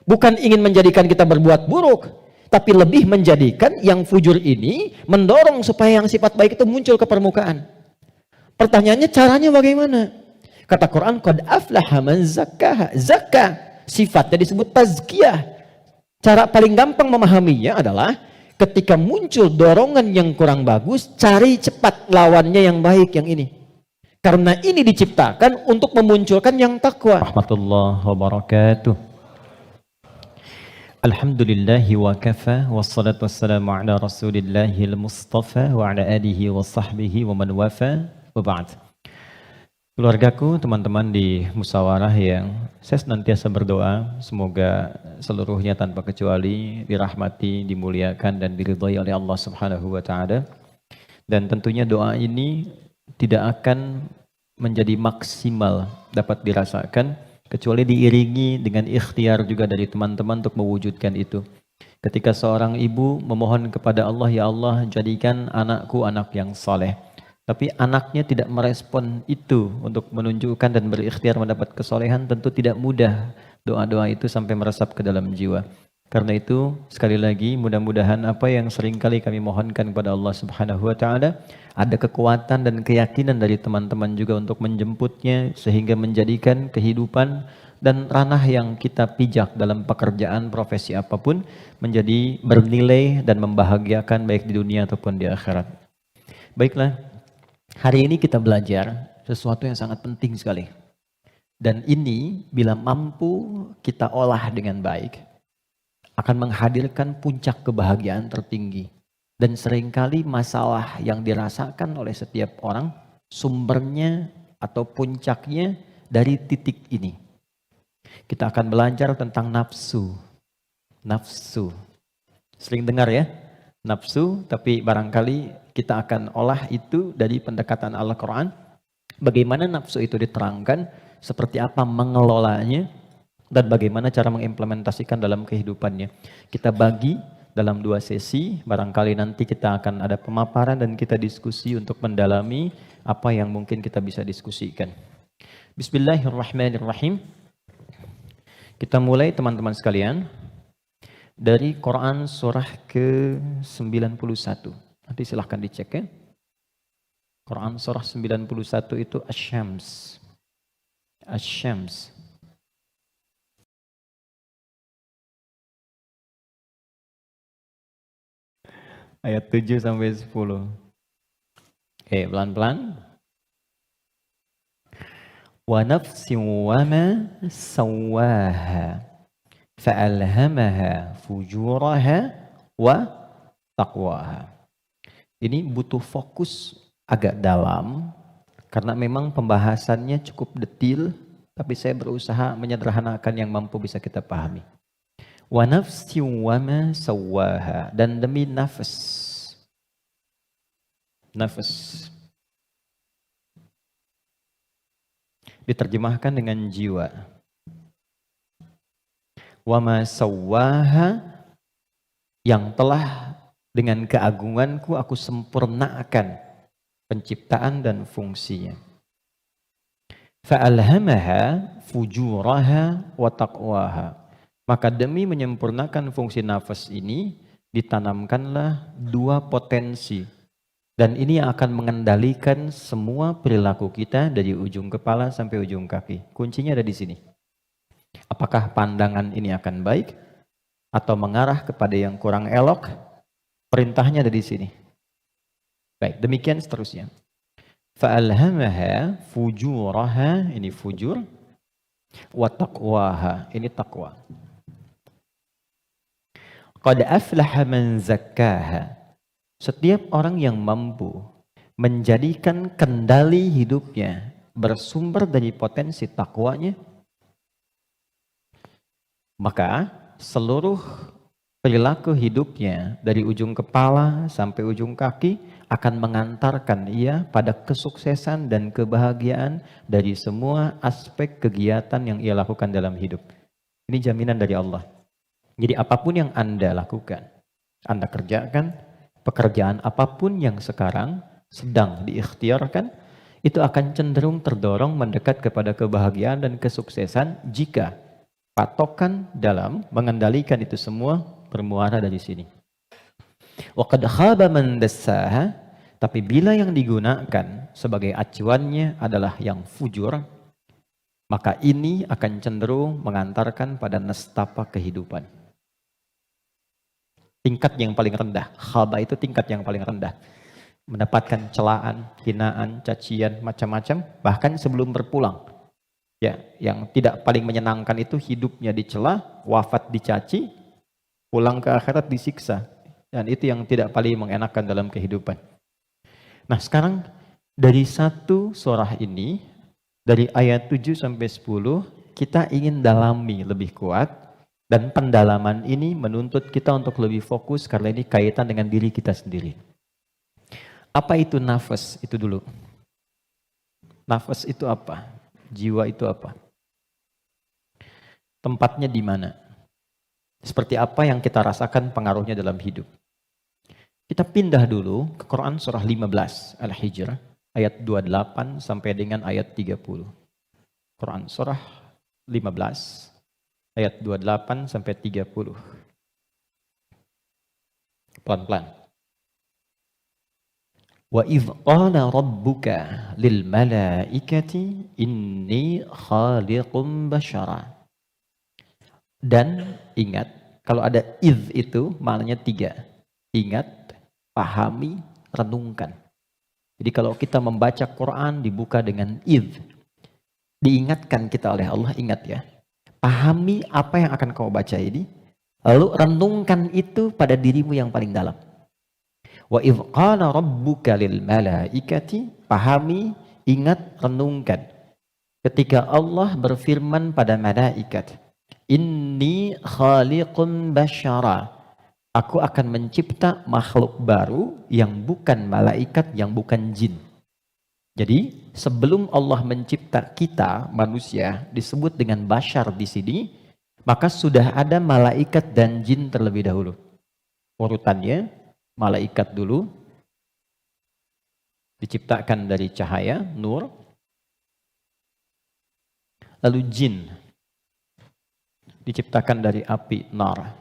Bukan ingin menjadikan kita berbuat buruk, tapi lebih menjadikan yang fujur ini mendorong supaya yang sifat baik itu muncul ke permukaan. Pertanyaannya caranya bagaimana? Kata Quran, qad aflaha man zakkaha. Zakka sifatnya disebut tazkiyah. Cara paling gampang memahaminya adalah ketika muncul dorongan yang kurang bagus, cari cepat lawannya yang baik, yang ini. Karena ini diciptakan untuk memunculkan yang takwa. Rahmatullah wabarakatuh. Alhamdulillahi wa kafa, wassalatu wassalamu ala rasulillahil mustafa wa ala alihi wa sahbihi wa man wafa, wa ba'd. Keluargaku, teman-teman di musyawarah yang saya senantiasa berdoa, semoga seluruhnya tanpa kecuali dirahmati, dimuliakan dan diridhai oleh Allah Subhanahu wa taala. Dan tentunya doa ini tidak akan menjadi maksimal dapat dirasakan kecuali diiringi dengan ikhtiar juga dari teman-teman untuk mewujudkan itu. Ketika seorang ibu memohon kepada Allah, ya Allah jadikan anakku anak yang saleh. Tapi anaknya tidak merespon itu untuk menunjukkan dan berikhtiar mendapat kesolehan, tentu tidak mudah doa-doa itu sampai meresap ke dalam jiwa. Karena itu sekali lagi mudah-mudahan apa yang seringkali kami mohonkan kepada Allah Subhanahu wa taala ada kekuatan dan keyakinan dari teman-teman juga untuk menjemputnya sehingga menjadikan kehidupan dan ranah yang kita pijak dalam pekerjaan profesi apapun menjadi bernilai dan membahagiakan baik di dunia ataupun di akhirat. Baiklah, hari ini kita belajar sesuatu yang sangat penting sekali. Dan ini bila mampu kita olah dengan baik akan menghadirkan puncak kebahagiaan tertinggi. Dan seringkali masalah yang dirasakan oleh setiap orang sumbernya atau puncaknya dari titik ini. Kita akan belajar tentang nafsu. Nafsu. Sering dengar ya? Nafsu, tapi barangkali kita akan olah itu dari pendekatan Al-Quran. Bagaimana nafsu itu diterangkan, seperti apa mengelolanya, dan bagaimana cara mengimplementasikan dalam kehidupannya. Kita bagi dalam 2 sesi, barangkali nanti kita akan ada pemaparan dan kita diskusi untuk mendalami apa yang mungkin kita bisa diskusikan. Bismillahirrahmanirrahim. Kita mulai teman-teman sekalian dari Quran surah ke-91. Nanti silahkan dicek ya. Quran surah 91 itu Asy-Syams. Asy-Syams. Ayat 7 sampai 10. Oke, pelan-pelan. Wa nafsin wa ma sawwaha fa'alhamaha fujuraha wa taqwaha. Ini butuh fokus agak dalam karena memang pembahasannya cukup detil, tapi saya berusaha menyederhanakan yang mampu bisa kita pahami. Wa nafsin wa ma sawwaha, dan demi nafas. Nafas diterjemahkan dengan jiwa. Wa ma sawwaha, yang telah dengan keagunganku aku sempurnakan penciptaan dan fungsinya. Fa'alhamaha fujuraha wa taqwaha. Maka demi menyempurnakan fungsi nafas ini, ditanamkanlah 2 potensi. Dan ini yang akan mengendalikan semua perilaku kita dari ujung kepala sampai ujung kaki. Kuncinya ada di sini. Apakah pandangan ini akan baik atau mengarah kepada yang kurang elok? Perintahnya ada di sini. Baik, demikian seterusnya. Fa'alhamaha fujuraha, ini fujur, wa taqwaha, ini taqwa. Qad aflaha man zakkaha. Setiap orang yang mampu menjadikan kendali hidupnya bersumber dari potensi takwanya, maka seluruh perilaku hidupnya dari ujung kepala sampai ujung kaki akan mengantarkan ia pada kesuksesan dan kebahagiaan dari semua aspek kegiatan yang ia lakukan dalam hidup. Ini jaminan dari Allah. Jadi apapun yang Anda lakukan, Anda kerjakan, pekerjaan apapun yang sekarang sedang diikhtiarkan, itu akan cenderung terdorong mendekat kepada kebahagiaan dan kesuksesan jika Patokan dalam mengendalikan itu semua bermuara dari sini. Wa qad khaba man dassaha, tapi bila yang digunakan sebagai acuannya adalah yang fujur, maka ini akan cenderung mengantarkan pada nestapa kehidupan. Tingkat yang paling rendah, khaba itu tingkat yang paling rendah. Mendapatkan celaan, hinaan, cacian, macam-macam, bahkan sebelum berpulang. Ya, yang tidak paling menyenangkan itu hidupnya dicela, wafat dicaci, pulang ke akhirat disiksa. Dan itu yang tidak paling mengenakan dalam kehidupan. Nah, sekarang dari satu surah ini, dari ayat 7 sampai 10, kita ingin dalami lebih kuat, dan pendalaman ini menuntut kita untuk lebih fokus karena ini kaitan dengan diri kita sendiri. Apa itu nafas? Itu dulu. Nafas itu apa? Jiwa itu apa? Tempatnya di mana? Seperti apa yang kita rasakan pengaruhnya dalam hidup? Kita pindah dulu ke Quran surah 15 Al-Hijr ayat 28 sampai dengan ayat 30. Quran surah 15 ayat 28 sampai 30. Pelan-pelan. Wa idh qala rabbuka lil malaikati inni khaliqum basyara. Dan ingat, kalau ada idh itu maknanya 3. Ingat, pahami, renungkan. Jadi kalau kita membaca Quran dibuka dengan idh, diingatkan kita oleh Allah, ingat ya. Pahami apa yang akan kau baca ini, lalu renungkan itu pada dirimu yang paling dalam. Wa idh qala rabbuka lil malaikati, pahami, ingat, renungkan. Ketika Allah berfirman pada malaikat, inni khaliqun basyara, aku akan mencipta makhluk baru yang bukan malaikat, yang bukan jin. Jadi sebelum Allah mencipta kita manusia disebut dengan basyar di sini, maka sudah ada malaikat dan jin terlebih dahulu. Urutannya malaikat dulu diciptakan dari cahaya, nur. Lalu jin diciptakan dari api, nar.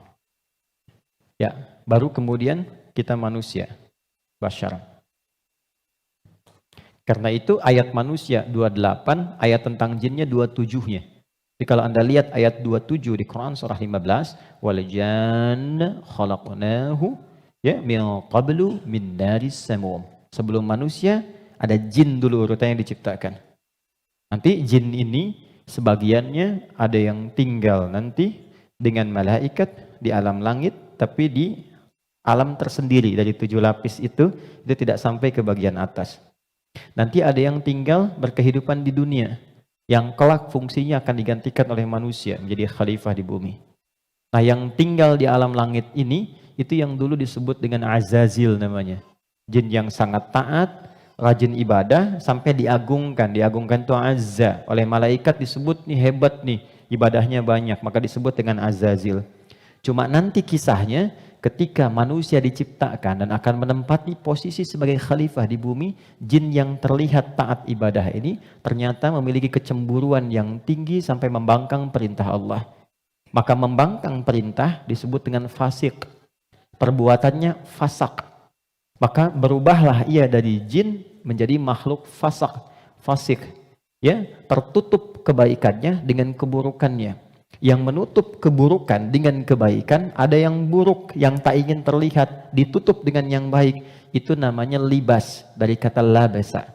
Ya, baru kemudian kita manusia, basyar. Karena itu ayat manusia 28, ayat tentang jinnya 27-nya. Jadi kalau Anda lihat ayat 27 di Quran surah 15, wal janna khalaqnahu ya min qablu min naris samum. Sebelum manusia ada jin dulu urutannya diciptakan. Nanti jin ini sebagiannya ada yang tinggal nanti dengan malaikat di alam langit, tapi di alam tersendiri dari 7 lapis itu tidak sampai ke bagian atas. Nanti ada yang tinggal berkehidupan di dunia, yang kelak fungsinya akan digantikan oleh manusia menjadi khalifah di bumi. Nah, yang tinggal di alam langit ini, itu yang dulu disebut dengan Azazil namanya. Jin yang sangat taat, rajin ibadah, sampai diagungkan. Diagungkan itu Azza. Oleh malaikat disebut nih hebat nih, ibadahnya banyak, maka disebut dengan Azazil. Cuma nanti kisahnya, ketika manusia diciptakan dan akan menempati posisi sebagai khalifah di bumi, jin yang terlihat taat ibadah ini ternyata memiliki kecemburuan yang tinggi sampai membangkang perintah Allah. Maka membangkang perintah disebut dengan fasik. Perbuatannya fasak. Maka berubahlah ia dari jin menjadi makhluk fasik. Ya, tertutup kebaikannya dengan keburukannya. Yang menutup keburukan dengan kebaikan, ada yang buruk yang tak ingin terlihat ditutup dengan yang baik, itu namanya libas, dari kata labasa.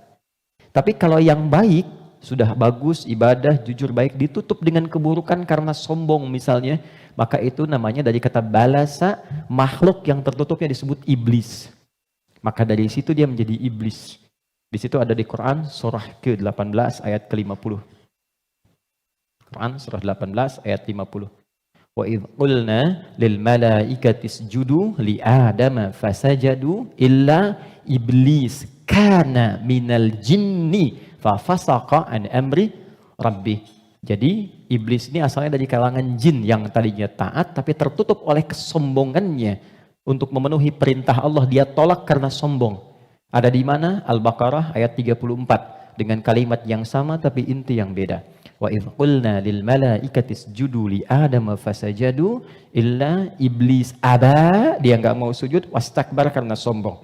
Tapi kalau yang baik sudah bagus, ibadah, jujur baik, ditutup dengan keburukan karena sombong misalnya, maka itu namanya dari kata balasa, makhluk yang tertutupnya disebut iblis. Maka dari situ dia menjadi iblis. Di situ ada di Quran surah ke-18 ayat ke-50. Quran surah 18 ayat 50. Wa idh qulna lil malaikati isjudu li adama fasajadu illa iblis kana minal jinni fa fasaqa an amri rabbi. Jadi iblis ini asalnya dari kalangan jin yang tadinya taat tapi tertutup oleh kesombongannya untuk memenuhi perintah Allah, dia tolak karena sombong. Ada di mana? Al-Baqarah ayat 34 dengan kalimat yang sama tapi inti yang beda. Wa idh qulna lil malaikati isjudu li Adam fasajadu illa iblis aba, dia enggak mau sujud, wastakbar, karena sombong.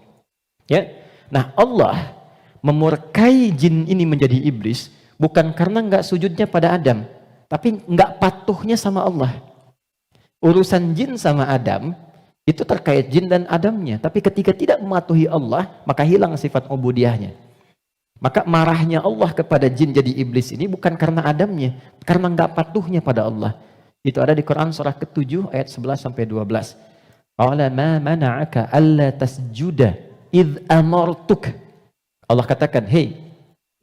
Ya. Nah, Allah memurkai jin ini menjadi iblis bukan karena enggak sujudnya pada Adam, tapi enggak patuhnya sama Allah. Urusan jin sama Adam itu terkait jin dan Adamnya, tapi ketika tidak mematuhi Allah, maka hilang sifat ubudiyahnya. Maka marahnya Allah kepada jin jadi iblis ini bukan karena Adamnya, karena enggak patuhnya pada Allah. Itu ada di Quran surah ke-7 ayat 11 sampai 12. Qala ma mana'aka alla tasjuda id amartuk. Allah katakan, "Hei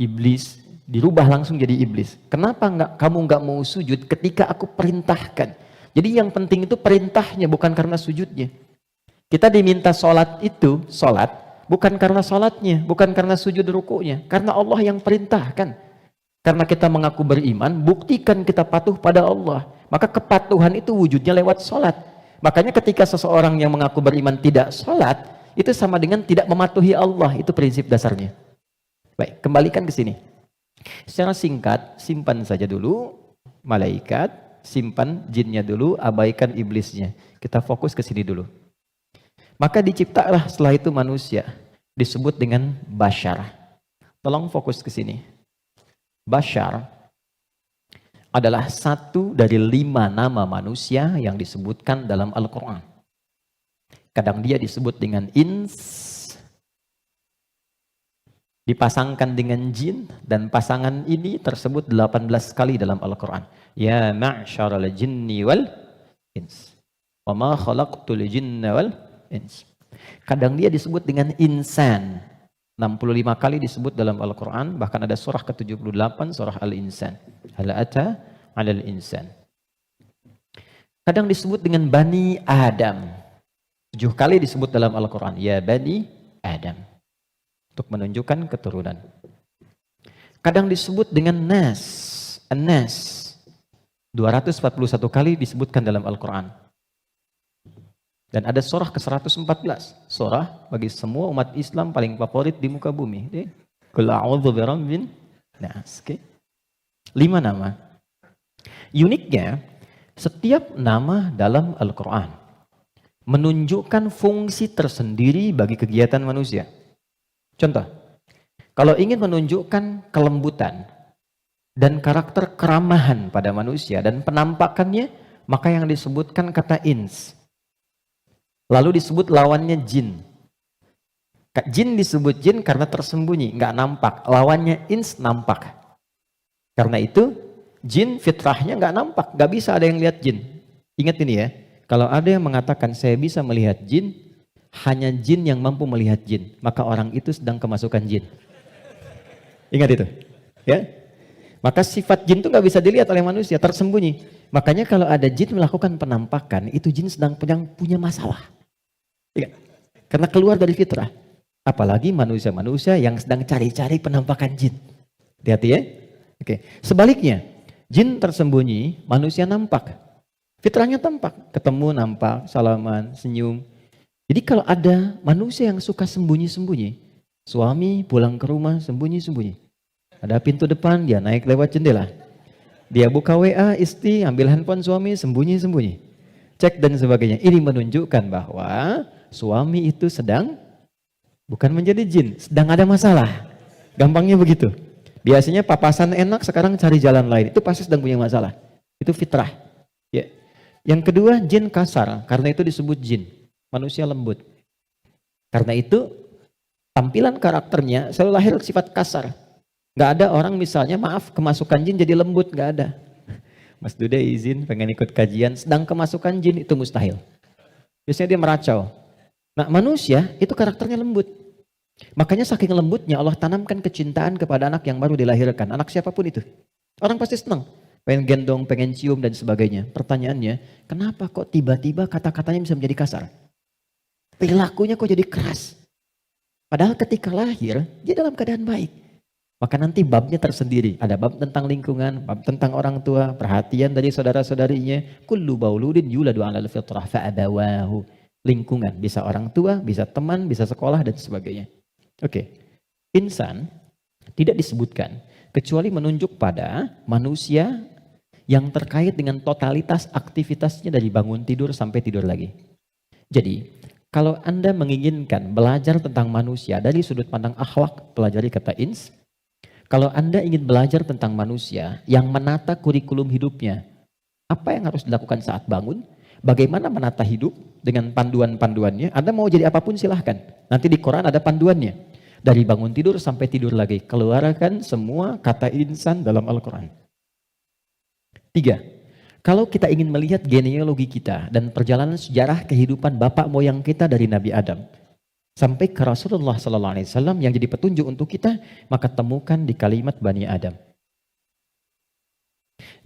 iblis," dirubah langsung jadi iblis. "Kenapa kamu enggak mau sujud ketika aku perintahkan?" Jadi yang penting itu perintahnya, bukan karena sujudnya. Kita diminta sholat itu, sholat bukan karena sholatnya, bukan karena sujud rukunya, karena Allah yang perintahkan. Karena kita mengaku beriman, buktikan kita patuh pada Allah. Maka kepatuhan itu wujudnya lewat sholat. Makanya ketika seseorang yang mengaku beriman tidak sholat, itu sama dengan tidak mematuhi Allah. Itu prinsip dasarnya. Baik, kembalikan ke sini. Secara singkat, simpan saja dulu malaikat, simpan jinnya dulu, abaikan iblisnya. Kita fokus ke sini dulu. Maka diciptalah setelah itu manusia, disebut dengan Bashar. Tolong fokus ke sini. Bashar adalah satu dari 5 nama manusia yang disebutkan dalam Al-Quran. Kadang dia disebut dengan ins, dipasangkan dengan jin, dan pasangan ini tersebut 18 kali dalam Al-Quran. Ya ma'syaral jinni wal ins, wa ma khalaqtul jinna wal ins. Kadang dia disebut dengan insan, 65 kali disebut dalam Al-Quran, bahkan ada surah ke-78, surah Al-Insan. Hal ata 'alal insan. Kadang disebut dengan Bani Adam, 7 kali disebut dalam Al-Quran, ya Bani Adam, untuk menunjukkan keturunan. Kadang disebut dengan Nas, An-Nas, 241 kali disebutkan dalam Al-Quran. Dan ada surah ke-114, surah bagi semua umat Islam paling favorit di muka bumi. Qul a'udzu birabbin nas. 5 nama. Uniknya, setiap nama dalam Al-Quran menunjukkan fungsi tersendiri bagi kegiatan manusia. Contoh, kalau ingin menunjukkan kelembutan dan karakter keramahan pada manusia dan penampakannya, maka yang disebutkan kata ins. Lalu disebut lawannya jin. Jin disebut jin karena tersembunyi, nggak nampak. Lawannya ins nampak. Karena itu jin fitrahnya nggak nampak, nggak bisa ada yang lihat jin. Ingat ini ya, kalau ada yang mengatakan saya bisa melihat jin, hanya jin yang mampu melihat jin, maka orang itu sedang kemasukan jin. Ingat itu, ya. Maka sifat jin itu nggak bisa dilihat oleh manusia, tersembunyi. Makanya kalau ada jin melakukan penampakan, itu jin sedang punya masalah. Ya. Karena keluar dari fitrah. Apalagi manusia-manusia yang sedang cari-cari penampakan jin. Hati-hati ya. Oke. Sebaliknya, jin tersembunyi, manusia nampak. Fitrahnya tampak. Ketemu nampak, salaman, senyum. Jadi kalau ada manusia yang suka sembunyi-sembunyi, suami pulang ke rumah sembunyi-sembunyi. Ada pintu depan, dia naik lewat jendela. Dia buka WA istri, ambil handphone suami, sembunyi-sembunyi. Cek dan sebagainya. Ini menunjukkan bahwa suami itu sedang bukan menjadi jin, sedang ada masalah. Gampangnya begitu. Biasanya papasan enak, sekarang cari jalan lain. Itu pasti sedang punya masalah. Itu fitrah. Ya. Yang kedua, jin kasar. Karena itu disebut jin. Manusia lembut. Karena itu tampilan karakternya selalu lahir sifat kasar. Gak ada orang misalnya, maaf, kemasukan jin jadi lembut, gak ada. Mas Duda izin pengen ikut kajian, sedang kemasukan jin, itu mustahil. Biasanya dia meracau. Nah manusia itu karakternya lembut. Makanya saking lembutnya Allah tanamkan kecintaan kepada anak yang baru dilahirkan. Anak siapapun itu. Orang pasti senang. Pengen gendong, pengen cium dan sebagainya. Pertanyaannya, kenapa kok tiba-tiba kata-katanya bisa menjadi kasar? Perilakunya kok jadi keras? Padahal ketika lahir, dia dalam keadaan baik. Maka nanti babnya tersendiri. Ada bab tentang lingkungan, bab tentang orang tua, perhatian dari saudara-saudarinya. Kullu bauludin yuladu 'alal fitrah fa'abawahu. Lingkungan, bisa orang tua, bisa teman, bisa sekolah dan sebagainya. Oke. Insan Tidak disebutkan, kecuali menunjuk pada manusia yang terkait dengan totalitas aktivitasnya dari bangun tidur sampai tidur lagi. Jadi, kalau Anda menginginkan belajar tentang manusia dari sudut pandang akhlak, pelajari kata ins. Kalau Anda ingin belajar tentang manusia yang menata kurikulum hidupnya, apa yang harus dilakukan saat bangun, bagaimana menata hidup dengan panduan-panduannya, Anda mau jadi apapun silahkan. Nanti di Quran ada panduannya. Dari bangun tidur sampai tidur lagi, keluarkan semua kata insan dalam Al-Quran. 3. Kalau kita ingin melihat genealogi kita dan perjalanan sejarah kehidupan bapak moyang kita dari Nabi Adam sampai ke Rasulullah SAW yang jadi petunjuk untuk kita, maka temukan di kalimat Bani Adam.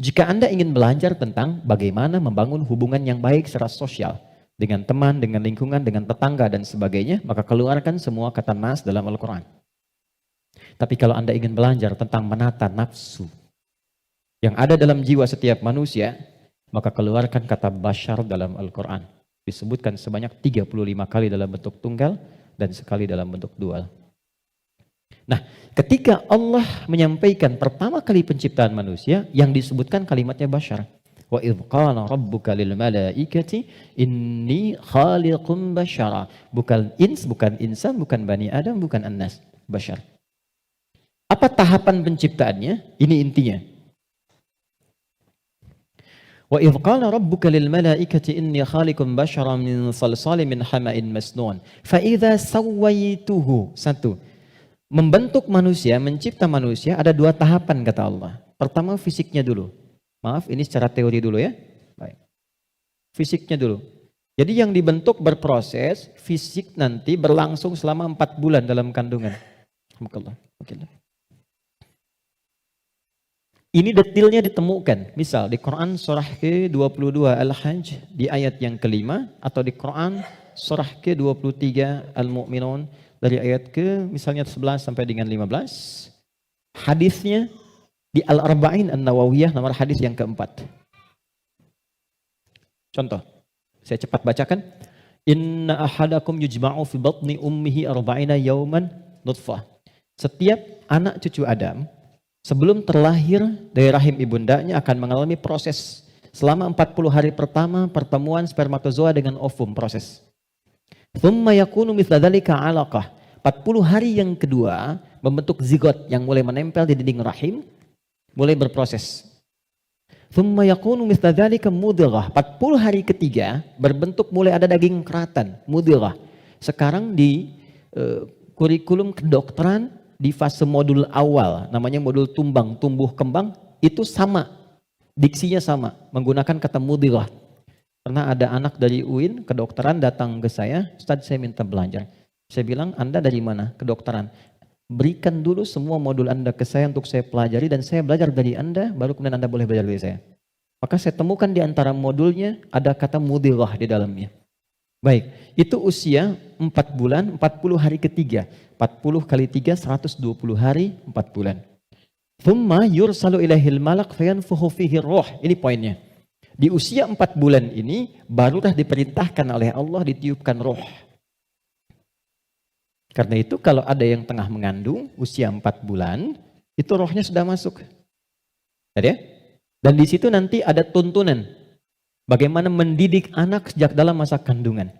Jika Anda ingin belajar tentang bagaimana membangun hubungan yang baik secara sosial dengan teman, dengan lingkungan, dengan tetangga dan sebagainya, maka keluarkan semua kata nas dalam Al-Quran. Tapi kalau Anda ingin belajar tentang menata nafsu yang ada dalam jiwa setiap manusia, maka keluarkan kata bashar dalam Al-Quran. Disebutkan sebanyak 35 kali dalam bentuk tunggal dan sekali dalam bentuk dual. Nah, ketika Allah menyampaikan pertama kali penciptaan manusia, yang disebutkan kalimatnya bashar. Wa idh qala rabbuka lil malaikati inni khaliqum bashara. Bukan ins, bukan insan, bukan bani Adam, bukan annas, bashar. Apa tahapan penciptaannya? Ini intinya. Wa idh qala rabbuka lil malaikati inni khaliqum basharan min salsalin min hama'in masnun fa idza sawaituhu. Satu, membentuk manusia, mencipta manusia ada 2 tahapan kata Allah. Pertama fisiknya dulu. Maaf, ini secara teori dulu ya. Baik. Fisiknya dulu. Jadi yang dibentuk berproses, fisik nanti berlangsung selama 4 bulan dalam kandungan. Ini detailnya ditemukan. Misal di Quran surah ke-22 Al-Hajj di ayat yang kelima, atau di Quran surah ke-23 Al-Mu'minun dari ayat ke misalnya 11 sampai dengan 15. Hadisnya di Al-Arba'in An-Nawawiyah nomor hadis yang keempat. Contoh, saya cepat bacakan. Inna ahadakum yujma'u fi batni ummihi arba'ina yawman nutfah. Setiap anak cucu Adam sebelum terlahir dari rahim ibundanya akan mengalami proses selama 40 hari pertama pertemuan spermatozoa dengan ovum, proses. Thumma yakunu mithla dzalika 'alaqah. 40 hari yang kedua membentuk zigot yang mulai menempel di dinding rahim, mulai berproses. Thumma yakunu mithla dzalika mudghah. 40 hari ketiga berbentuk mulai ada daging keratan, mudghah. Sekarang di kurikulum kedokteran di fase modul awal, namanya modul tumbang, tumbuh kembang, itu sama, diksinya sama, menggunakan kata mudghah. Pernah ada anak dari UIN kedokteran datang ke saya, Ustaz saya minta belajar. Saya bilang, Anda dari mana? Kedokteran. Berikan dulu semua modul Anda ke saya untuk saya pelajari dan saya belajar dari Anda, baru kemudian Anda boleh belajar dari saya. Maka saya temukan di antara modulnya ada kata mudghah di dalamnya. Baik, itu usia 4 bulan, 40 hari ketiga. 40 kali 3, 120 hari, 4 bulan. Thumma yursalu ilaihil malak fayanfukhu fihi ruh. Ini poinnya. Di usia 4 bulan ini, barulah diperintahkan oleh Allah ditiupkan roh. Karena itu kalau ada yang tengah mengandung, usia 4 bulan, itu rohnya sudah masuk. Ya? Dan di situ nanti ada tuntunan. Bagaimana mendidik anak sejak dalam masa kandungan.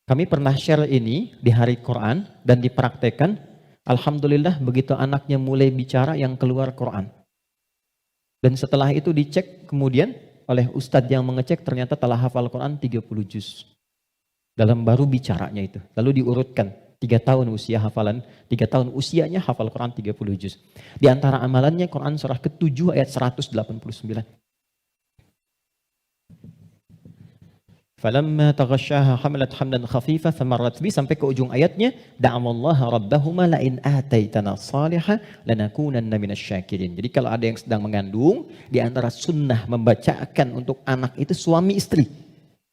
Kami pernah share ini di hari Quran dan dipraktekkan. Alhamdulillah begitu anaknya mulai bicara yang keluar Quran. Dan setelah itu dicek kemudian oleh ustadz yang mengecek ternyata telah hafal Quran 30 juz. Dalam baru bicaranya itu. Lalu diurutkan 3 tahun usia hafalan, 3 tahun usianya hafal Quran 30 juz. Di antara amalannya Quran surah ke-7 ayat 189. Falamma taghasyaha hamalat hamdan khafifah famarrat bi, sampai ke ujung ayatnya da'amallaha rabbahuma la in ataitana salihah lanakunanna minasyakirin. Jadi kalau ada yang sedang mengandung, di antara sunnah membacakan untuk anak itu suami istri.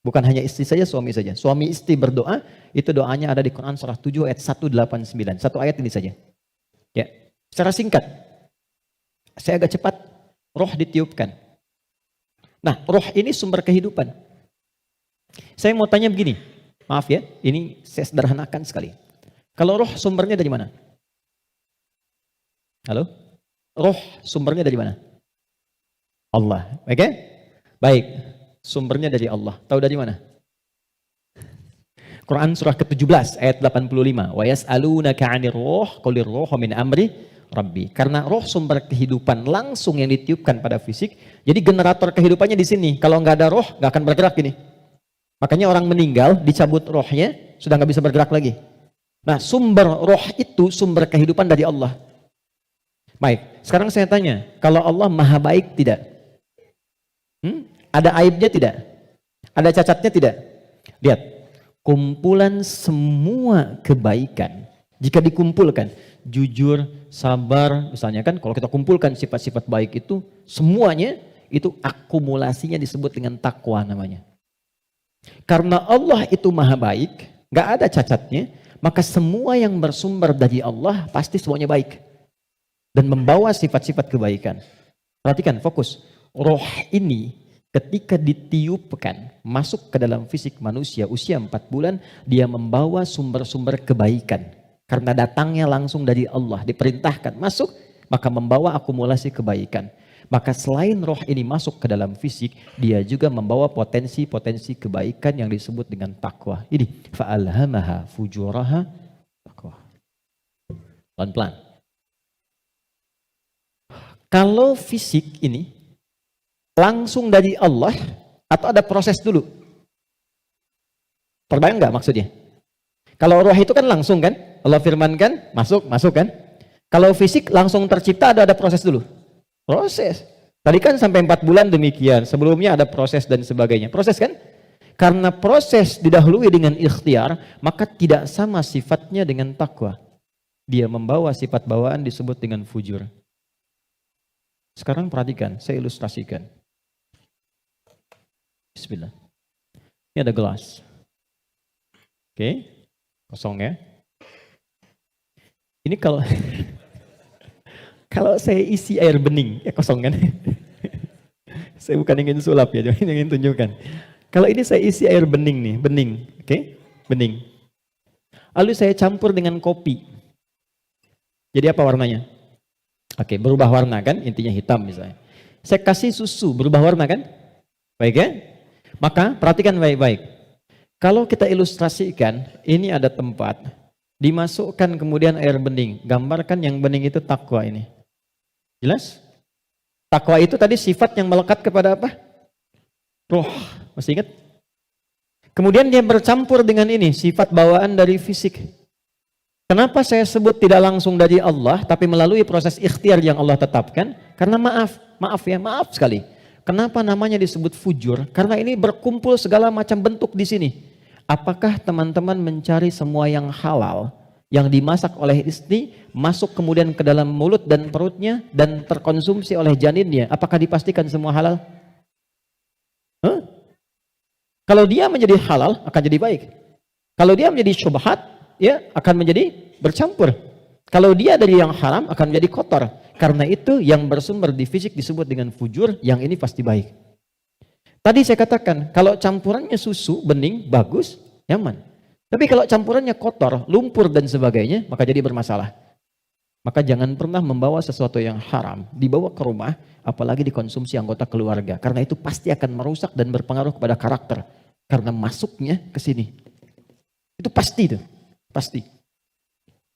Bukan hanya istri saja, suami saja. Suami istri berdoa, itu doanya ada di Quran surah 7 ayat 189. Satu ayat ini saja. Ya, secara singkat. Saya agak cepat, roh ditiupkan. Nah, roh ini sumber kehidupan. Saya mau tanya begini, maaf ya, ini saya sederhanakan sekali. Kalau roh sumbernya dari mana? Halo? Roh sumbernya dari mana? Allah. Oke? Baik. Sumbernya dari Allah. Tahu dari mana? Quran surah ke-17 ayat 85. Wa yas'alunaka 'anir ruh qulir ruhu min amri rabbi. Karena roh sumber kehidupan langsung yang ditiupkan pada fisik. Jadi generator kehidupannya di sini. Kalau nggak ada roh, nggak akan bergerak ini. Makanya orang meninggal, dicabut rohnya, sudah nggak bisa bergerak lagi. Nah, sumber roh itu sumber kehidupan dari Allah. Baik, sekarang saya tanya, kalau Allah maha baik tidak? Ada aibnya tidak? Ada cacatnya tidak? Lihat, kumpulan semua kebaikan, jika dikumpulkan, jujur, sabar, misalnya kan, kalau kita kumpulkan sifat-sifat baik itu, semuanya itu akumulasinya disebut dengan takwa namanya. Karena Allah itu maha baik, gak ada cacatnya, maka semua yang bersumber dari Allah pasti semuanya baik. Dan membawa sifat-sifat kebaikan. Perhatikan, fokus. Roh ini ketika ditiupkan, masuk ke dalam fisik manusia usia 4 bulan, dia membawa sumber-sumber kebaikan. Karena datangnya langsung dari Allah, diperintahkan masuk, maka membawa akumulasi kebaikan. Maka selain roh ini masuk ke dalam fisik, dia juga membawa potensi-potensi kebaikan yang disebut dengan takwa. Ini fa'alhamaha fujuraha takwa. Pelan-pelan. Kalau fisik ini langsung dari Allah atau ada proses dulu? Terbayang nggak maksudnya? Kalau roh itu kan langsung kan? Allah firmankan, masuk kan? Kalau fisik langsung tercipta ada proses dulu? Proses. Tadi kan sampai 4 bulan demikian. Sebelumnya ada proses dan sebagainya. Proses kan? Karena proses didahului dengan ikhtiar, maka tidak sama sifatnya dengan takwa. Dia membawa sifat bawaan disebut dengan fujur. Sekarang perhatikan, saya ilustrasikan. Bismillah. Ini ada gelas. Oke, kosong ya. Ini kalau kalau saya isi air bening, ya kosong kan? Saya bukan ingin sulap ya, cuma ingin tunjukkan. Kalau ini saya isi air bening nih, bening, oke? Bening. Lalu saya campur dengan kopi. Jadi apa warnanya? Oke, berubah warna kan? Intinya hitam misalnya. Saya kasih susu, berubah warna kan? Baik ya? Maka perhatikan baik-baik. Kalau kita ilustrasikan, ini ada tempat, dimasukkan kemudian air bening. Gambarkan yang bening itu takwa ini. Jelas? Takwa itu tadi sifat yang melekat kepada apa? Roh. Masih ingat? Kemudian dia bercampur dengan ini, sifat bawaan dari fisik. Kenapa saya sebut tidak langsung dari Allah, tapi melalui proses ikhtiar yang Allah tetapkan? Karena maaf sekali. Kenapa namanya disebut fujur? Karena ini berkumpul segala macam bentuk di sini. Apakah teman-teman mencari semua yang halal, yang dimasak oleh istri, masuk kemudian ke dalam mulut dan perutnya, dan terkonsumsi oleh janinnya? Apakah dipastikan semua halal? Kalau dia menjadi halal, akan jadi baik. Kalau dia menjadi syubhat, ya akan menjadi bercampur. Kalau dia dari yang haram, akan menjadi kotor. Karena itu yang bersumber di fisik disebut dengan fujur, yang ini pasti baik. Tadi saya katakan, kalau campurannya susu, bening, bagus, nyaman. Tapi kalau campurannya kotor, lumpur dan sebagainya, maka jadi bermasalah. Maka jangan pernah membawa sesuatu yang haram, dibawa ke rumah, apalagi dikonsumsi anggota keluarga. Karena itu pasti akan merusak dan berpengaruh kepada karakter. Karena masuknya ke sini. Itu pasti itu, pasti.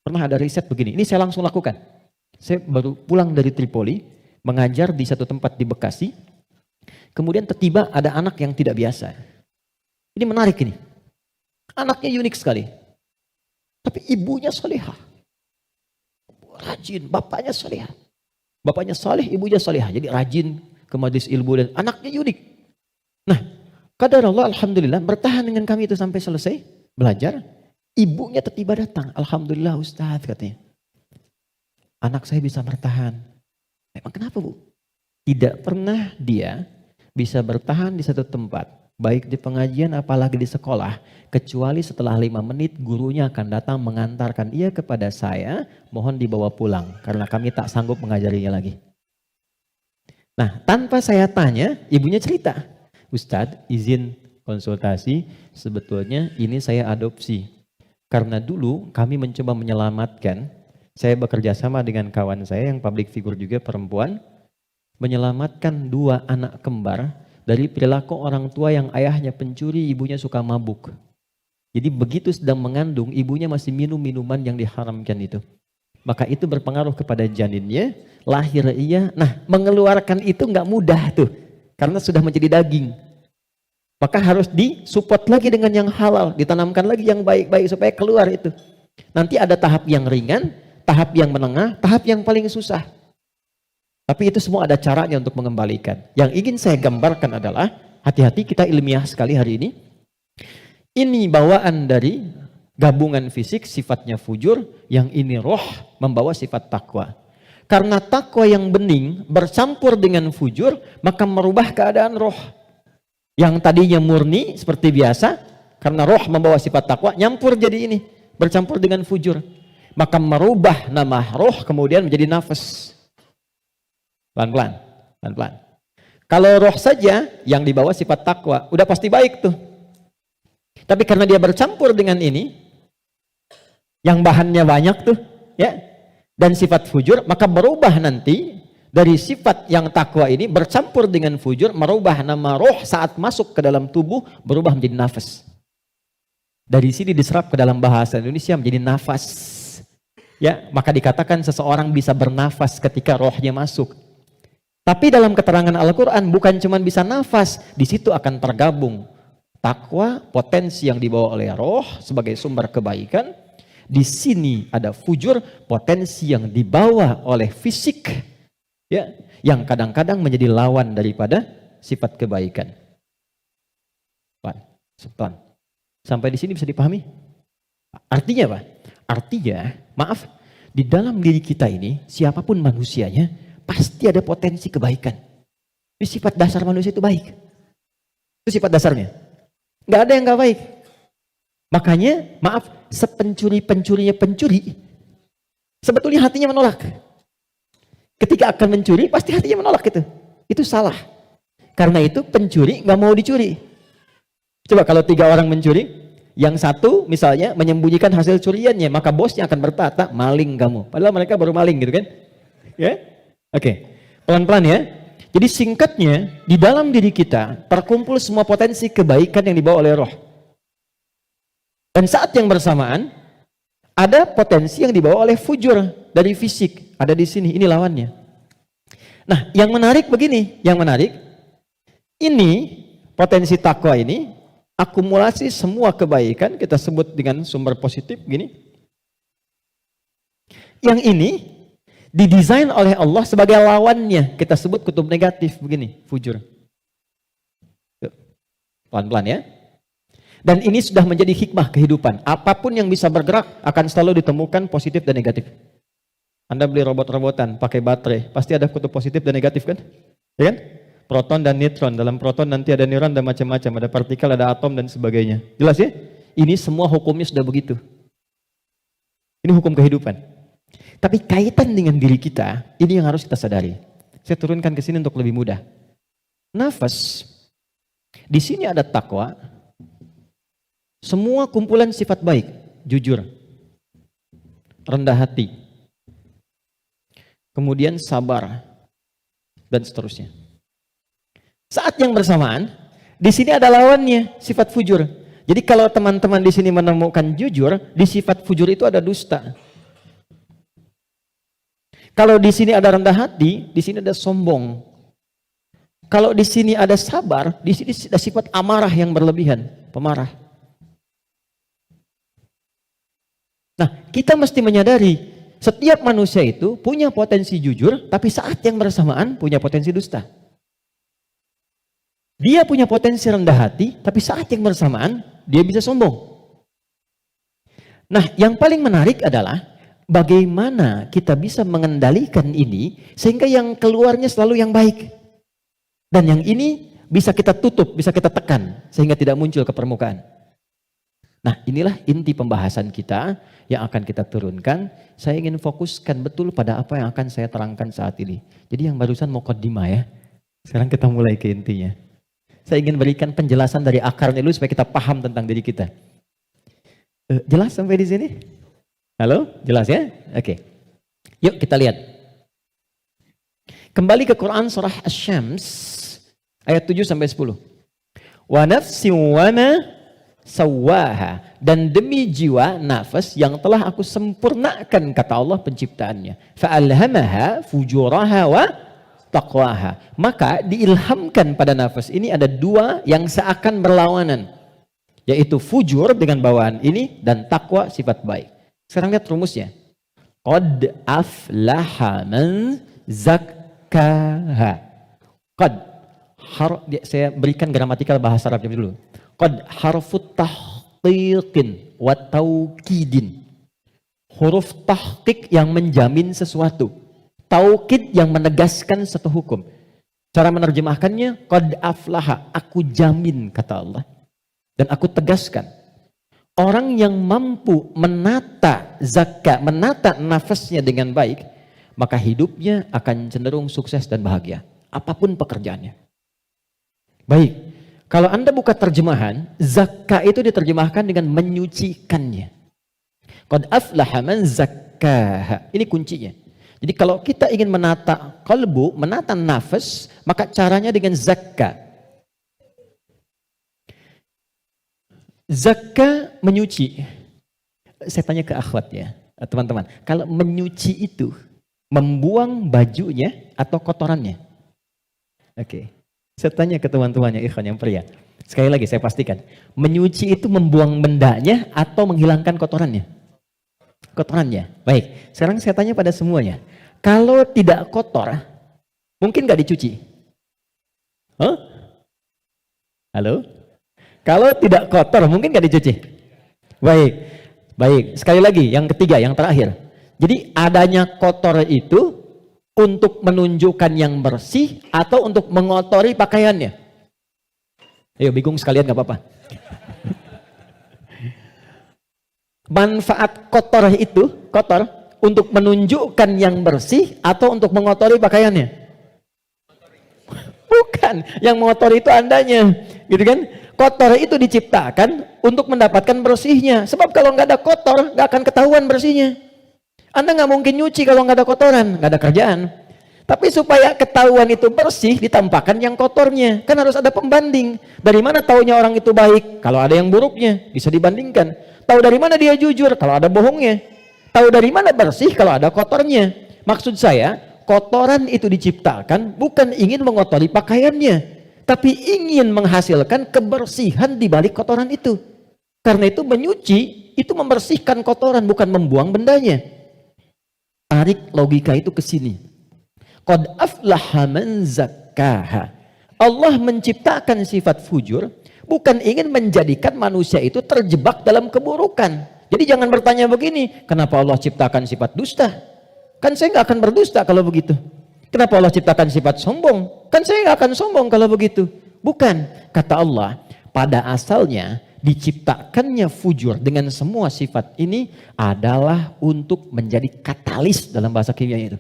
Pernah ada riset begini, ini saya langsung lakukan. Saya baru pulang dari Tripoli, mengajar di satu tempat di Bekasi. Kemudian tiba-tiba ada anak yang tidak biasa. Ini menarik ini. Anaknya unik sekali. Tapi ibunya salihah. Rajin, bapaknya salihah. Bapaknya salih, ibunya salihah. Jadi rajin ke majelis ilmu dan anaknya unik. Nah, qadarullah alhamdulillah bertahan dengan kami itu sampai selesai belajar. Ibunya tiba-tiba datang. Alhamdulillah Ustaz katanya. Anak saya bisa bertahan. Emang kenapa Bu? Tidak pernah dia bisa bertahan di satu tempat, baik di pengajian apalagi di sekolah, kecuali setelah 5 menit gurunya akan datang mengantarkan ia kepada saya, mohon dibawa pulang karena kami tak sanggup mengajarinya lagi. Nah, tanpa saya tanya, ibunya cerita, Ustadz izin konsultasi, sebetulnya ini saya adopsi. Karena dulu kami mencoba menyelamatkan Saya bekerja sama dengan kawan saya yang public figure juga perempuan, menyelamatkan 2 anak kembar dari perilaku orang tua yang ayahnya pencuri, ibunya suka mabuk. Jadi begitu sedang mengandung, ibunya masih minum minuman yang diharamkan itu. Maka itu berpengaruh kepada janinnya, lahir ia. Nah, mengeluarkan itu nggak mudah tuh, karena sudah menjadi daging. Maka harus disupport lagi dengan yang halal, ditanamkan lagi yang baik-baik supaya keluar itu. Nanti ada tahap yang ringan, tahap yang menengah, tahap yang paling susah. Tapi itu semua ada caranya untuk mengembalikan. Yang ingin saya gambarkan adalah, hati-hati kita ilmiah sekali hari ini. Ini bawaan dari gabungan fisik sifatnya fujur, yang ini roh membawa sifat takwa. Karena takwa yang bening bercampur dengan fujur, maka merubah keadaan roh. Yang tadinya murni seperti biasa, karena roh membawa sifat takwa, nyampur jadi ini, bercampur dengan fujur. Maka merubah nama roh kemudian menjadi nafas. Pelan-pelan, pelan-pelan. Kalau roh saja yang dibawa sifat takwa, udah pasti baik tuh. Tapi karena dia bercampur dengan ini, yang bahannya banyak tuh, ya, dan sifat fujur, maka berubah nanti dari sifat yang takwa ini bercampur dengan fujur, merubah nama roh saat masuk ke dalam tubuh, berubah menjadi nafas. Dari sini diserap ke dalam bahasa Indonesia menjadi nafas. Ya, maka dikatakan seseorang bisa bernafas ketika rohnya masuk. Tapi dalam keterangan Al-Quran bukan cuma bisa nafas, di situ akan tergabung takwa, potensi yang dibawa oleh roh sebagai sumber kebaikan. Di sini ada fujur, potensi yang dibawa oleh fisik, ya, yang kadang-kadang menjadi lawan daripada sifat kebaikan. Pelan. Sampai di sini bisa dipahami? Artinya apa? Artinya, maaf, di dalam diri kita ini, siapapun manusianya, pasti ada potensi kebaikan. Ini sifat dasar manusia itu baik. Itu sifat dasarnya. Nggak ada yang nggak baik. Makanya, maaf, sepencuri-pencurinya pencuri, sebetulnya hatinya menolak. Ketika akan mencuri, pasti hatinya menolak itu. Itu salah. Karena itu pencuri nggak mau dicuri. Coba kalau 3 orang mencuri, yang satu misalnya menyembunyikan hasil curiannya, maka bosnya akan berkata, maling kamu. Padahal mereka baru maling gitu kan. Ya? Oke. Pelan-pelan ya. Jadi singkatnya, di dalam diri kita terkumpul semua potensi kebaikan yang dibawa oleh roh. Dan saat yang bersamaan, ada potensi yang dibawa oleh fujur dari fisik. Ada di sini, ini lawannya. Nah, yang menarik begini, ini potensi takwa ini, akumulasi semua kebaikan, kita sebut dengan sumber positif gini. Yang ini didesain oleh Allah sebagai lawannya, kita sebut kutub negatif begini, fujur. Pelan-pelan ya. Dan ini sudah menjadi hikmah kehidupan. Apapun yang bisa bergerak akan selalu ditemukan positif dan negatif. Anda beli robot-robotan pakai baterai, pasti ada kutub positif dan negatif kan? Ya kan? Proton dan neutron. Dalam proton nanti ada neuron dan macam-macam, ada partikel, ada atom dan sebagainya. Jelas ya? Ini semua hukumnya sudah begitu. Ini hukum kehidupan. Tapi kaitan dengan diri kita, ini yang harus kita sadari. Saya turunkan ke sini untuk lebih mudah. Nafas. Di sini ada takwa. Semua kumpulan sifat baik, jujur, rendah hati, kemudian sabar, dan seterusnya. Saat yang bersamaan, di sini ada lawannya, sifat fujur. Jadi kalau teman-teman di sini menemukan jujur, di sifat fujur itu ada dusta. Kalau di sini ada rendah hati, di sini ada sombong. Kalau di sini ada sabar, di sini ada sifat amarah yang berlebihan, pemarah. Nah, kita mesti menyadari setiap manusia itu punya potensi jujur, tapi saat yang bersamaan punya potensi dusta. Dia punya potensi rendah hati, tapi saat yang bersamaan dia bisa sombong. Nah, yang paling menarik adalah bagaimana kita bisa mengendalikan ini sehingga yang keluarnya selalu yang baik. Dan yang ini bisa kita tutup, bisa kita tekan sehingga tidak muncul ke permukaan. Nah, inilah inti pembahasan kita yang akan kita turunkan. Saya ingin fokuskan betul pada apa yang akan saya terangkan saat ini. Jadi yang barusan muqaddimah ya. Sekarang kita mulai ke intinya. Saya ingin berikan penjelasan dari akarnya dulu supaya kita paham tentang diri kita. Jelas sampai di sini? Halo? Jelas ya? Oke. Yuk kita lihat. Kembali ke Quran surah Asy-Syams ayat 7 sampai 10. Wa nafsin wa ma sawwaha, dan demi jiwa nafas yang telah aku sempurnakan, kata Allah penciptaannya. Fa'alhamaha fujuraha wa taqwaha. Maka diilhamkan pada nafas ini ada dua yang seakan berlawanan, yaitu fujur dengan bawaan ini dan takwa sifat baik. Sekarang lihat rumusnya. Qad aflaha man zakkaha. Qad, saya berikan gramatikal bahasa Arabnya dulu. Qad harfut tahqiqin wa taukidin. Huruf tahqiq yang menjamin sesuatu, taukid yang menegaskan satu hukum. Cara menerjemahkannya, qad aflaha, aku jamin, kata Allah, dan aku tegaskan. Orang yang mampu menata zakat, menata nafasnya dengan baik, maka hidupnya akan cenderung sukses dan bahagia, apapun pekerjaannya. Baik, kalau Anda buka terjemahan, zakat itu diterjemahkan dengan menyucikannya. Qad aflaha man zakkaha. Ini kuncinya. Jadi kalau kita ingin menata qalbu, menata nafas, maka caranya dengan zakat. Zakat menyuci. Saya tanya ke akhwat ya, teman-teman. Kalau menyuci itu membuang bajunya atau kotorannya? Oke. Saya tanya ke teman-temannya ikhwan yang pria. Sekali lagi saya pastikan. Menyuci itu membuang bendanya atau menghilangkan kotorannya? Kotorannya. Baik. Sekarang saya tanya pada semuanya. Kalau tidak kotor, mungkin gak dicuci? Huh? Halo? Kalau tidak kotor, mungkin gak dicuci? Baik. Baik. Sekali lagi, yang ketiga, yang terakhir. Jadi adanya kotor itu untuk menunjukkan yang bersih atau untuk mengotori pakaiannya? Ayo, bingung sekalian gak apa-apa. Manfaat kotor itu, kotor, untuk menunjukkan yang bersih atau untuk mengotori pakaiannya? Bukan, yang mengotori itu andanya, gitu kan? Kotor itu diciptakan untuk mendapatkan bersihnya. Sebab kalau nggak ada kotor, nggak akan ketahuan bersihnya. Anda nggak mungkin nyuci kalau nggak ada kotoran, nggak ada kerjaan. Tapi supaya ketahuan itu bersih, ditampakkan yang kotornya. Kan harus ada pembanding. Dari mana taunya orang itu baik? Kalau ada yang buruknya, bisa dibandingkan. Tahu dari mana dia jujur? Kalau ada bohongnya. Tahu dari mana bersih? Kalau ada kotornya. Maksud saya, kotoran itu diciptakan bukan ingin mengotori pakaiannya, tapi ingin menghasilkan kebersihan di balik kotoran itu. Karena itu menyuci, itu membersihkan kotoran, bukan membuang bendanya. Tarik logika itu ke sini. Qad aflaha man zakkaha. Allah menciptakan sifat fujur bukan ingin menjadikan manusia itu terjebak dalam keburukan. Jadi jangan bertanya begini, kenapa Allah ciptakan sifat dusta? Kan saya nggak akan berdusta kalau begitu. Kenapa Allah ciptakan sifat sombong? Kan saya nggak akan sombong kalau begitu. Bukan, kata Allah, pada asalnya diciptakannya fujur dengan semua sifat ini adalah untuk menjadi katalis dalam bahasa kimia itu.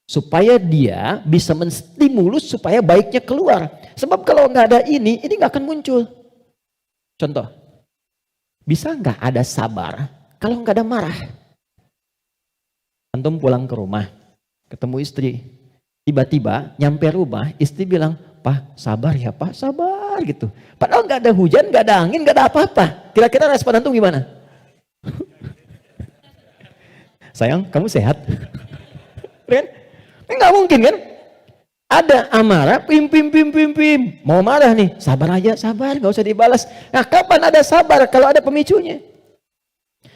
Supaya dia bisa menstimulus supaya baiknya keluar. Sebab kalau nggak ada ini nggak akan muncul. Contoh, bisa nggak ada sabar kalau nggak ada marah? Antum pulang ke rumah, ketemu istri, tiba-tiba nyampe rumah, istri bilang, "Pak, sabar ya Pak, sabar," gitu. Padahal nggak ada hujan, nggak ada angin, nggak ada apa-apa. Kira-kira respon antum gimana? Sayang, kamu sehat? Kan? Nggak mungkin kan? Ada amarah, pim. Mau marah nih, sabar aja, sabar, nggak usah dibalas. Nah, kapan ada sabar kalau ada pemicunya?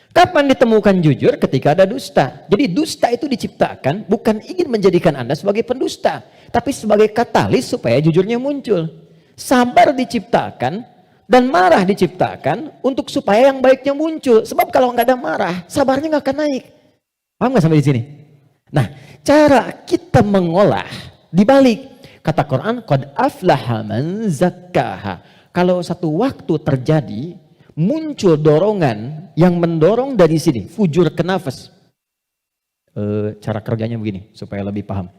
Kapan ditemukan jujur? Ketika ada dusta. Jadi dusta itu diciptakan bukan ingin menjadikan Anda sebagai pendusta, tapi sebagai katalis supaya jujurnya muncul. Sabar diciptakan dan marah diciptakan untuk supaya yang baiknya muncul. Sebab kalau nggak ada marah, sabarnya nggak akan naik. Paham nggak sampai di sini? Nah, cara kita mengolah dibalik kata Quran, qad aflaha man zakkaha. Kalau satu waktu terjadi muncul dorongan yang mendorong dari sini, fujur ke nafas. Cara kerjanya begini supaya lebih paham.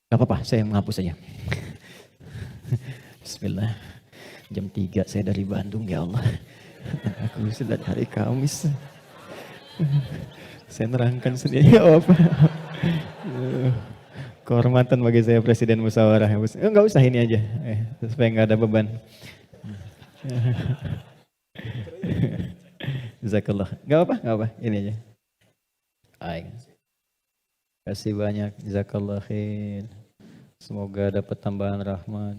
Gak apa-apa, saya menghapus saja. Bismillah. Jam 3 saya dari Bandung, ya Allah. Aku sudah hari Kamis. Saya nerangkan sendiri. Oh, apa? Kehormatan bagi saya Presiden Musyawarah. Enggak usah ini aja, supaya nggak ada beban. Jazakallah. Enggak apa, ini aja. Baik. Kasih banyak, jazakallah khair. Semoga dapat tambahan rahmat.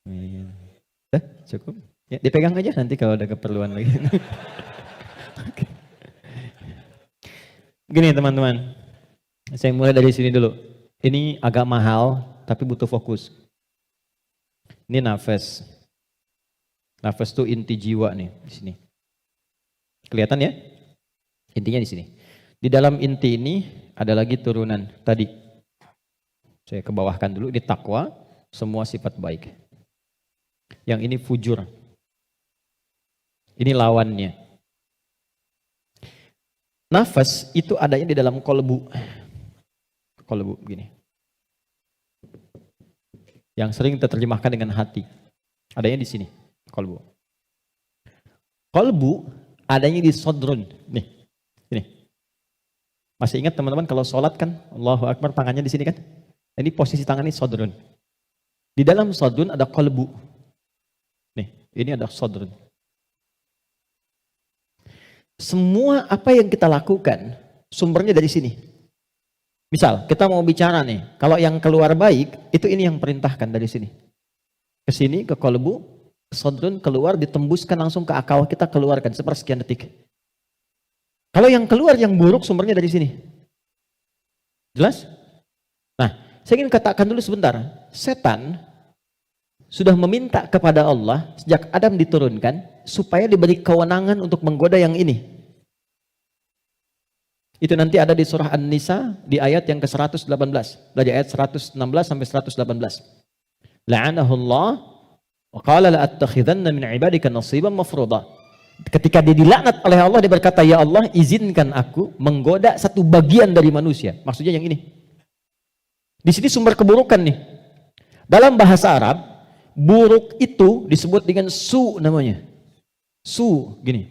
Amin. Cukup? Ya, dipegang aja nanti kalau ada keperluan lagi. Oke. Gini teman-teman, saya mulai dari sini dulu. Ini agak mahal, tapi butuh fokus. Ini nafas. Nafas itu inti jiwa nih di sini. Kelihatan ya? Intinya di sini. Di dalam inti ini ada lagi turunan tadi. Saya kebawahkan dulu, ini takwa, semua sifat baik. Yang ini fujur. Ini lawannya. Nafas itu adanya di dalam kolbu. Kolbu begini. Yang sering terjemahkan dengan hati. Adanya di sini, kolbu. Kolbu adanya di sodrun. Nih, ini. Masih ingat teman-teman kalau sholat kan, Allahu Akbar tangannya di sini kan? Ini posisi tangan ini sodrun. Di dalam sodrun ada kolbu. Nih, ini ada sodrun. Semua apa yang kita lakukan, sumbernya dari sini. Misal, kita mau bicara nih, kalau yang keluar baik, itu ini yang perintahkan dari sini. Ke sini, ke kolbu, ke sodrun, keluar, ditembuskan langsung ke akal, kita keluarkan sepersekian detik. Kalau yang keluar, yang buruk, sumbernya dari sini. Jelas? Nah, saya ingin katakan dulu sebentar, setan sudah meminta kepada Allah sejak Adam diturunkan supaya diberi kewenangan untuk menggoda yang ini. Itu nanti ada di surah An-Nisa di ayat yang ke-118. Belajar ayat 116 sampai 118. La'anahullah wa qala la'attakhidanna min ibadika nasiban mafruḍa. Ketika dia dilaknat oleh Allah, dia berkata, ya Allah, izinkan aku menggoda satu bagian dari manusia. Maksudnya yang ini. Di sini sumber keburukan nih. Dalam bahasa Arab, buruk itu disebut dengan su namanya. Su, gini.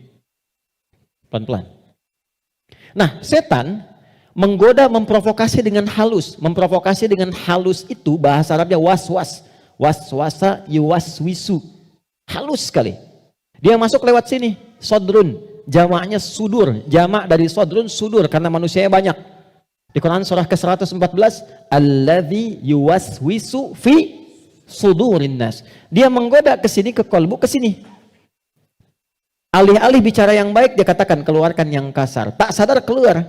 Pelan-pelan. Nah, setan menggoda, memprovokasi dengan halus. Memprovokasi dengan halus itu bahasa Arabnya waswas. Waswasa yuwaswisu. Halus sekali. Dia masuk lewat sini. Sodrun. Jamaknya sudur. Jamak dari sodrun sudur karena manusianya banyak. Di Quran surah ke-114, alladzi yuwaswisu fi sudurin nas. Dia menggoda ke sini, ke kolbu, ke sini. Alih-alih bicara yang baik, dia katakan keluarkan yang kasar. Tak sadar keluar.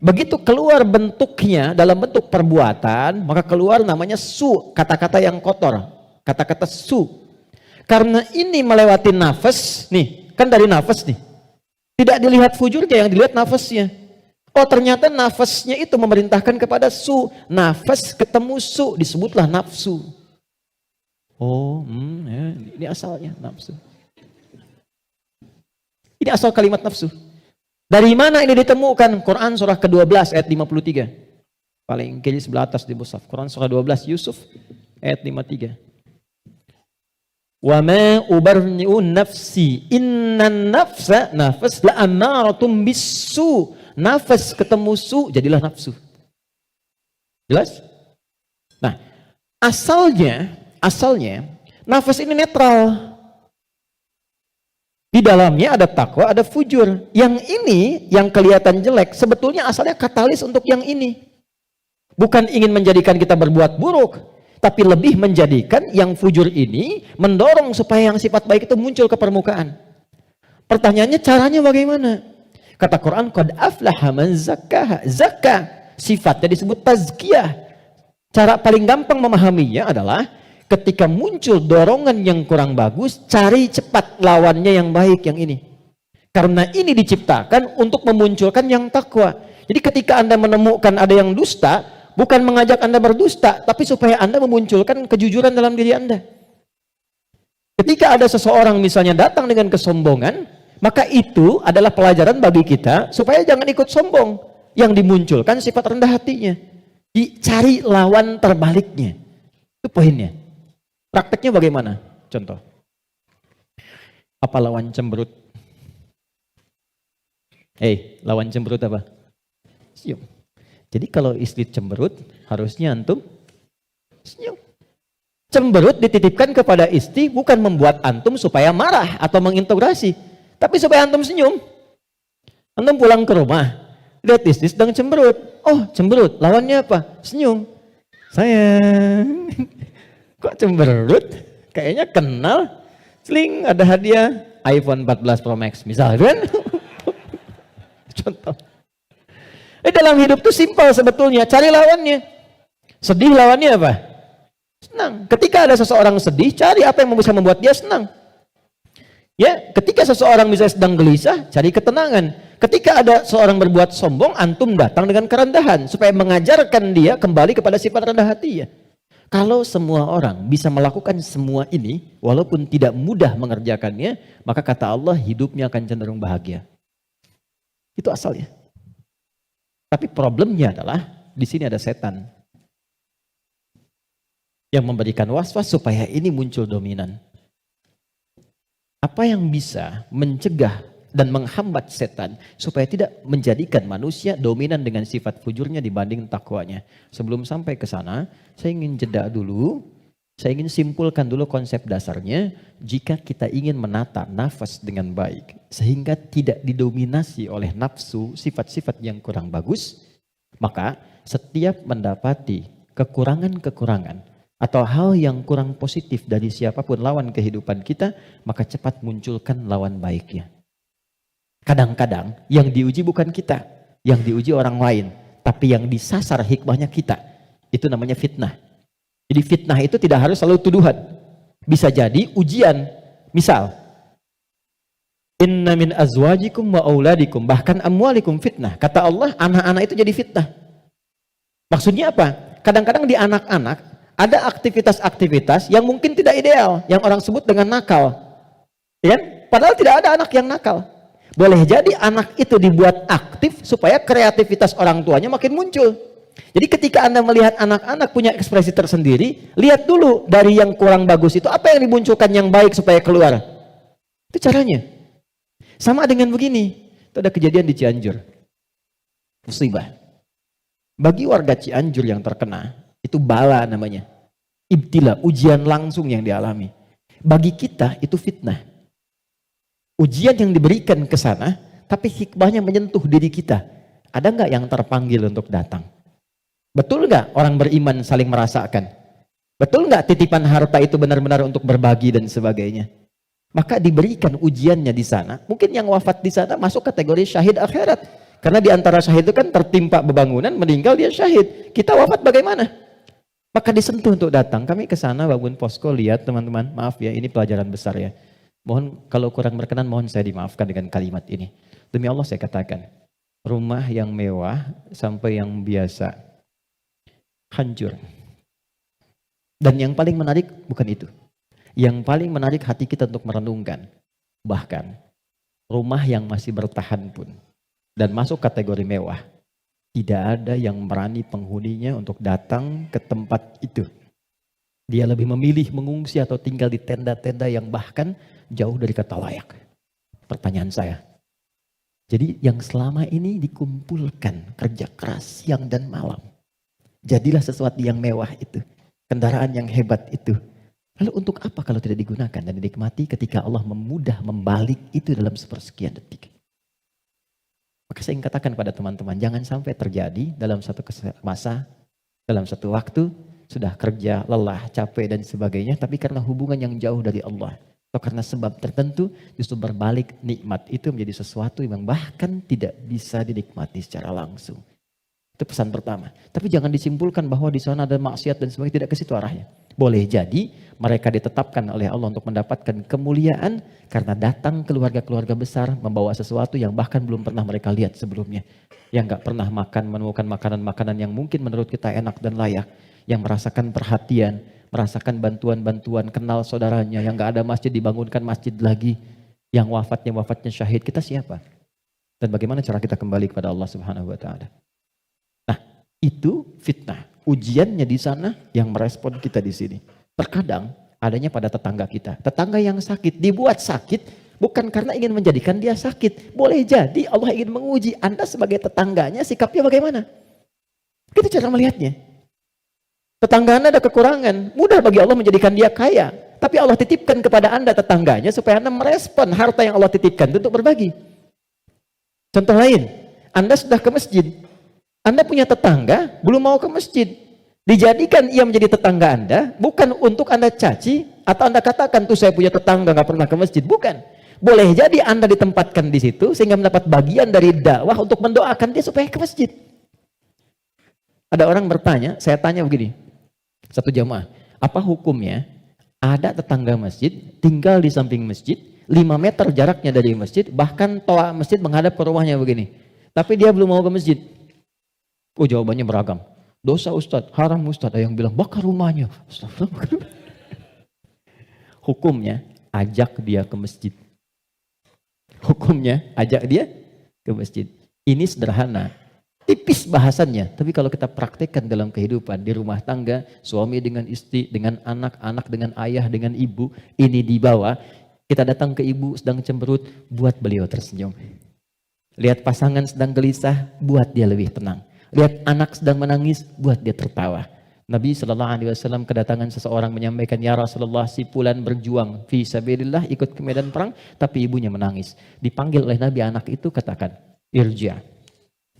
Begitu keluar bentuknya dalam bentuk perbuatan, maka keluar namanya su, kata-kata yang kotor. Kata-kata su. Karena ini melewati nafas, nih, kan dari nafas nih. Tidak dilihat fujurnya, yang dilihat nafasnya. Oh, ternyata nafasnya itu memerintahkan kepada su. Nafas ketemu su, disebutlah nafsu. Oh, ya, ini asalnya nafsu. Ini asal kalimat nafsu. Dari mana ini ditemukan? Quran surah ke-12 ayat 53. Paling kiri sebelah atas di mushaf. Quran surah 12 Yusuf ayat 53. Wa ma ubarni'u nafsi innan nafsa nafas la'amaratum bisu. Nafas ketemu su jadilah nafsu. Jelas? Nah, asalnya nafas ini netral. Di dalamnya ada takwa, ada fujur. Yang ini, yang kelihatan jelek, sebetulnya asalnya katalis untuk yang ini. Bukan ingin menjadikan kita berbuat buruk, tapi lebih menjadikan yang fujur ini mendorong supaya yang sifat baik itu muncul ke permukaan. Pertanyaannya caranya bagaimana? Kata Quran, qad aflaha man zakkaha. Zakka, sifatnya disebut tazkiyah. Cara paling gampang memahaminya adalah ketika muncul dorongan yang kurang bagus, cari cepat lawannya yang baik, yang ini. Karena ini diciptakan untuk memunculkan yang takwa. Jadi ketika Anda menemukan ada yang dusta, bukan mengajak Anda berdusta, tapi supaya Anda memunculkan kejujuran dalam diri Anda. Ketika ada seseorang misalnya datang dengan kesombongan, maka itu adalah pelajaran bagi kita supaya jangan ikut sombong. Yang dimunculkan sifat rendah hatinya. Dicari lawan terbaliknya. Itu poinnya. Prakteknya bagaimana? Contoh. Apa lawan cemberut? Lawan cemberut apa? Senyum. Jadi kalau istri cemberut, harusnya antum senyum. Cemberut dititipkan kepada istri bukan membuat antum supaya marah atau mengintegrasi, tapi supaya antum senyum. Antum pulang ke rumah, lihat istri sedang cemberut. Oh, cemberut, lawannya apa? Senyum. Sayang, kok cemberut? Kayaknya kenal. Sling, ada hadiah iPhone 14 Pro Max misalkan. Contoh. Dalam hidup tuh simpel sebetulnya, cari lawannya. Sedih lawannya apa? Senang. Ketika ada seseorang sedih, cari apa yang bisa membuat dia senang. Ya, ketika seseorang misalnya sedang gelisah, cari ketenangan. Ketika ada seorang berbuat sombong, antum datang dengan kerendahan supaya mengajarkan dia kembali kepada sifat rendah hati ya. Kalau semua orang bisa melakukan semua ini, walaupun tidak mudah mengerjakannya, maka kata Allah hidupnya akan cenderung bahagia. Itu asalnya. Tapi problemnya adalah di sini ada setan yang memberikan was-was supaya ini muncul dominan. Apa yang bisa mencegah dan menghambat setan supaya tidak menjadikan manusia dominan dengan sifat fujurnya dibanding takwanya? Sebelum sampai ke sana, saya ingin jeda dulu. Saya ingin simpulkan dulu konsep dasarnya. Jika kita ingin menata nafas dengan baik, sehingga tidak didominasi oleh nafsu, sifat-sifat yang kurang bagus, maka setiap mendapati kekurangan-kekurangan atau hal yang kurang positif dari siapapun lawan kehidupan kita, maka cepat munculkan lawan baiknya. Kadang-kadang yang diuji bukan kita, yang diuji orang lain, tapi yang disasar hikmahnya kita. Itu namanya fitnah. Jadi fitnah itu tidak harus selalu tuduhan. Bisa jadi ujian. Misal, inna min azwajikum wa auladikum, bahkan amwalikum fitnah. Kata Allah, anak-anak itu jadi fitnah. Maksudnya apa? Kadang-kadang di anak-anak ada aktivitas-aktivitas yang mungkin tidak ideal, yang orang sebut dengan nakal. Ya? Padahal tidak ada anak yang nakal. Boleh jadi anak itu dibuat aktif supaya kreativitas orang tuanya makin muncul. Jadi ketika Anda melihat anak-anak punya ekspresi tersendiri, lihat dulu dari yang kurang bagus itu apa yang dimunculkan yang baik supaya keluar. Itu caranya. Sama dengan begini, itu ada kejadian di Cianjur. Musibah. Bagi warga Cianjur yang terkena, itu bala namanya. Ibtila, ujian langsung yang dialami. Bagi kita itu fitnah. Ujian yang diberikan ke sana, tapi hikmahnya menyentuh diri kita. Ada nggak yang terpanggil untuk datang? Betul nggak orang beriman saling merasakan? Betul nggak titipan harta itu benar-benar untuk berbagi dan sebagainya? Maka diberikan ujiannya di sana. Mungkin yang wafat di sana masuk kategori syahid akhirat. Karena di antara syahid itu kan tertimpa bebangunan, meninggal dia syahid. Kita wafat bagaimana? Maka disentuh untuk datang. Kami ke sana bangun posko, lihat teman-teman, maaf ya, ini pelajaran besar ya. Mohon kalau kurang berkenan, mohon saya dimaafkan dengan kalimat ini. Demi Allah saya katakan, rumah yang mewah sampai yang biasa hancur. Dan yang paling menarik bukan itu. Yang paling menarik hati kita untuk merenungkan. Bahkan rumah yang masih bertahan pun dan masuk kategori mewah, tidak ada yang berani penghuninya untuk datang ke tempat itu. Dia lebih memilih mengungsi atau tinggal di tenda-tenda yang bahkan jauh dari kata layak. Pertanyaan saya, jadi yang selama ini dikumpulkan kerja keras siang dan malam, jadilah sesuatu yang mewah itu, kendaraan yang hebat itu. Lalu untuk apa kalau tidak digunakan dan dinikmati ketika Allah memudah membalik itu dalam sepersekian detik? Maka saya ingin katakan pada teman-teman, jangan sampai terjadi dalam satu masa, dalam satu waktu, sudah kerja, lelah, capek dan sebagainya, tapi karena hubungan yang jauh dari Allah, atau karena sebab tertentu, justru berbalik nikmat itu menjadi sesuatu yang bahkan tidak bisa dinikmati secara langsung. Itu pesan pertama. Tapi jangan disimpulkan bahwa di sana ada maksiat dan sebagainya, tidak ke situ arahnya. Boleh jadi mereka ditetapkan oleh Allah untuk mendapatkan kemuliaan karena datang keluarga-keluarga besar membawa sesuatu yang bahkan belum pernah mereka lihat sebelumnya. Yang gak pernah makan, menemukan makanan-makanan yang mungkin menurut kita enak dan layak. Yang merasakan perhatian, merasakan bantuan-bantuan, kenal saudaranya. Yang gak ada masjid, dibangunkan masjid lagi. Yang wafatnya syahid, kita siapa? Dan bagaimana cara kita kembali kepada Allah Subhanahu wa Ta'ala? Nah, itu fitnah. Ujiannya di sana yang merespon kita di sini. Terkadang adanya pada tetangga kita. Tetangga yang sakit, dibuat sakit, bukan karena ingin menjadikan dia sakit. Boleh jadi Allah ingin menguji Anda sebagai tetangganya, sikapnya bagaimana. Itu cara melihatnya. Tetangga Anda ada kekurangan, mudah bagi Allah menjadikan dia kaya. Tapi Allah titipkan kepada Anda tetangganya supaya Anda merespon harta yang Allah titipkan untuk berbagi. Contoh lain, Anda sudah ke masjid. Anda punya tetangga, belum mau ke masjid. Dijadikan ia menjadi tetangga Anda, bukan untuk Anda caci, atau Anda katakan, tuh saya punya tetangga gak pernah ke masjid. Bukan. Boleh jadi Anda ditempatkan di situ, sehingga mendapat bagian dari dakwah untuk mendoakan dia supaya ke masjid. Ada orang bertanya, saya tanya begini, satu jamaah, apa hukumnya ada tetangga masjid, tinggal di samping masjid, 5 meter jaraknya dari masjid, bahkan toa masjid menghadap ke rumahnya begini. Tapi dia belum mau ke masjid. Oh, jawabannya beragam. Dosa Ustadz, haram Ustadz. Ada yang bilang bakar rumahnya. Hukumnya ajak dia ke masjid. Hukumnya ajak dia ke masjid. Ini sederhana. Tipis bahasannya, tapi kalau kita praktekkan dalam kehidupan di rumah tangga, suami dengan istri, dengan anak, anak dengan ayah, dengan ibu, ini dibawa, kita datang ke ibu sedang cemberut, buat beliau tersenyum. Lihat pasangan sedang gelisah, buat dia lebih tenang. Lihat anak sedang menangis, buat dia tertawa. Nabi SAW kedatangan seseorang menyampaikan, ya Rasulullah, si fulan berjuang fi sabilillah, ikut ke medan perang, tapi ibunya menangis. Dipanggil oleh Nabi, anak itu katakan, irja.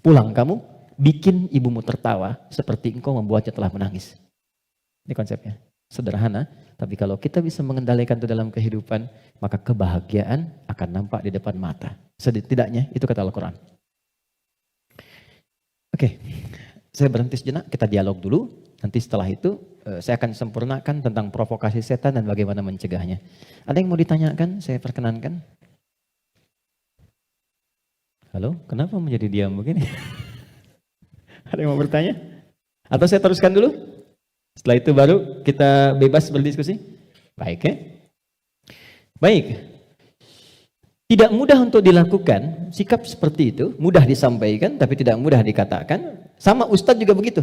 Pulang kamu, bikin ibumu tertawa seperti engkau membuatnya telah menangis. Ini konsepnya. Sederhana, tapi kalau kita bisa mengendalikan itu dalam kehidupan, maka kebahagiaan akan nampak di depan mata. Setidaknya itu kata Al-Quran. Oke, saya berhenti sejenak, kita dialog dulu. Nanti setelah itu saya akan sempurnakan tentang provokasi setan dan bagaimana mencegahnya. Ada yang mau ditanyakan? Saya perkenankan. Halo, kenapa menjadi diam begini? Ada yang mau bertanya? Atau saya teruskan dulu? Setelah itu baru kita bebas berdiskusi? Baik ya? Baik. Tidak mudah untuk dilakukan, sikap seperti itu, mudah disampaikan tapi tidak mudah dikatakan. Sama Ustadz juga begitu.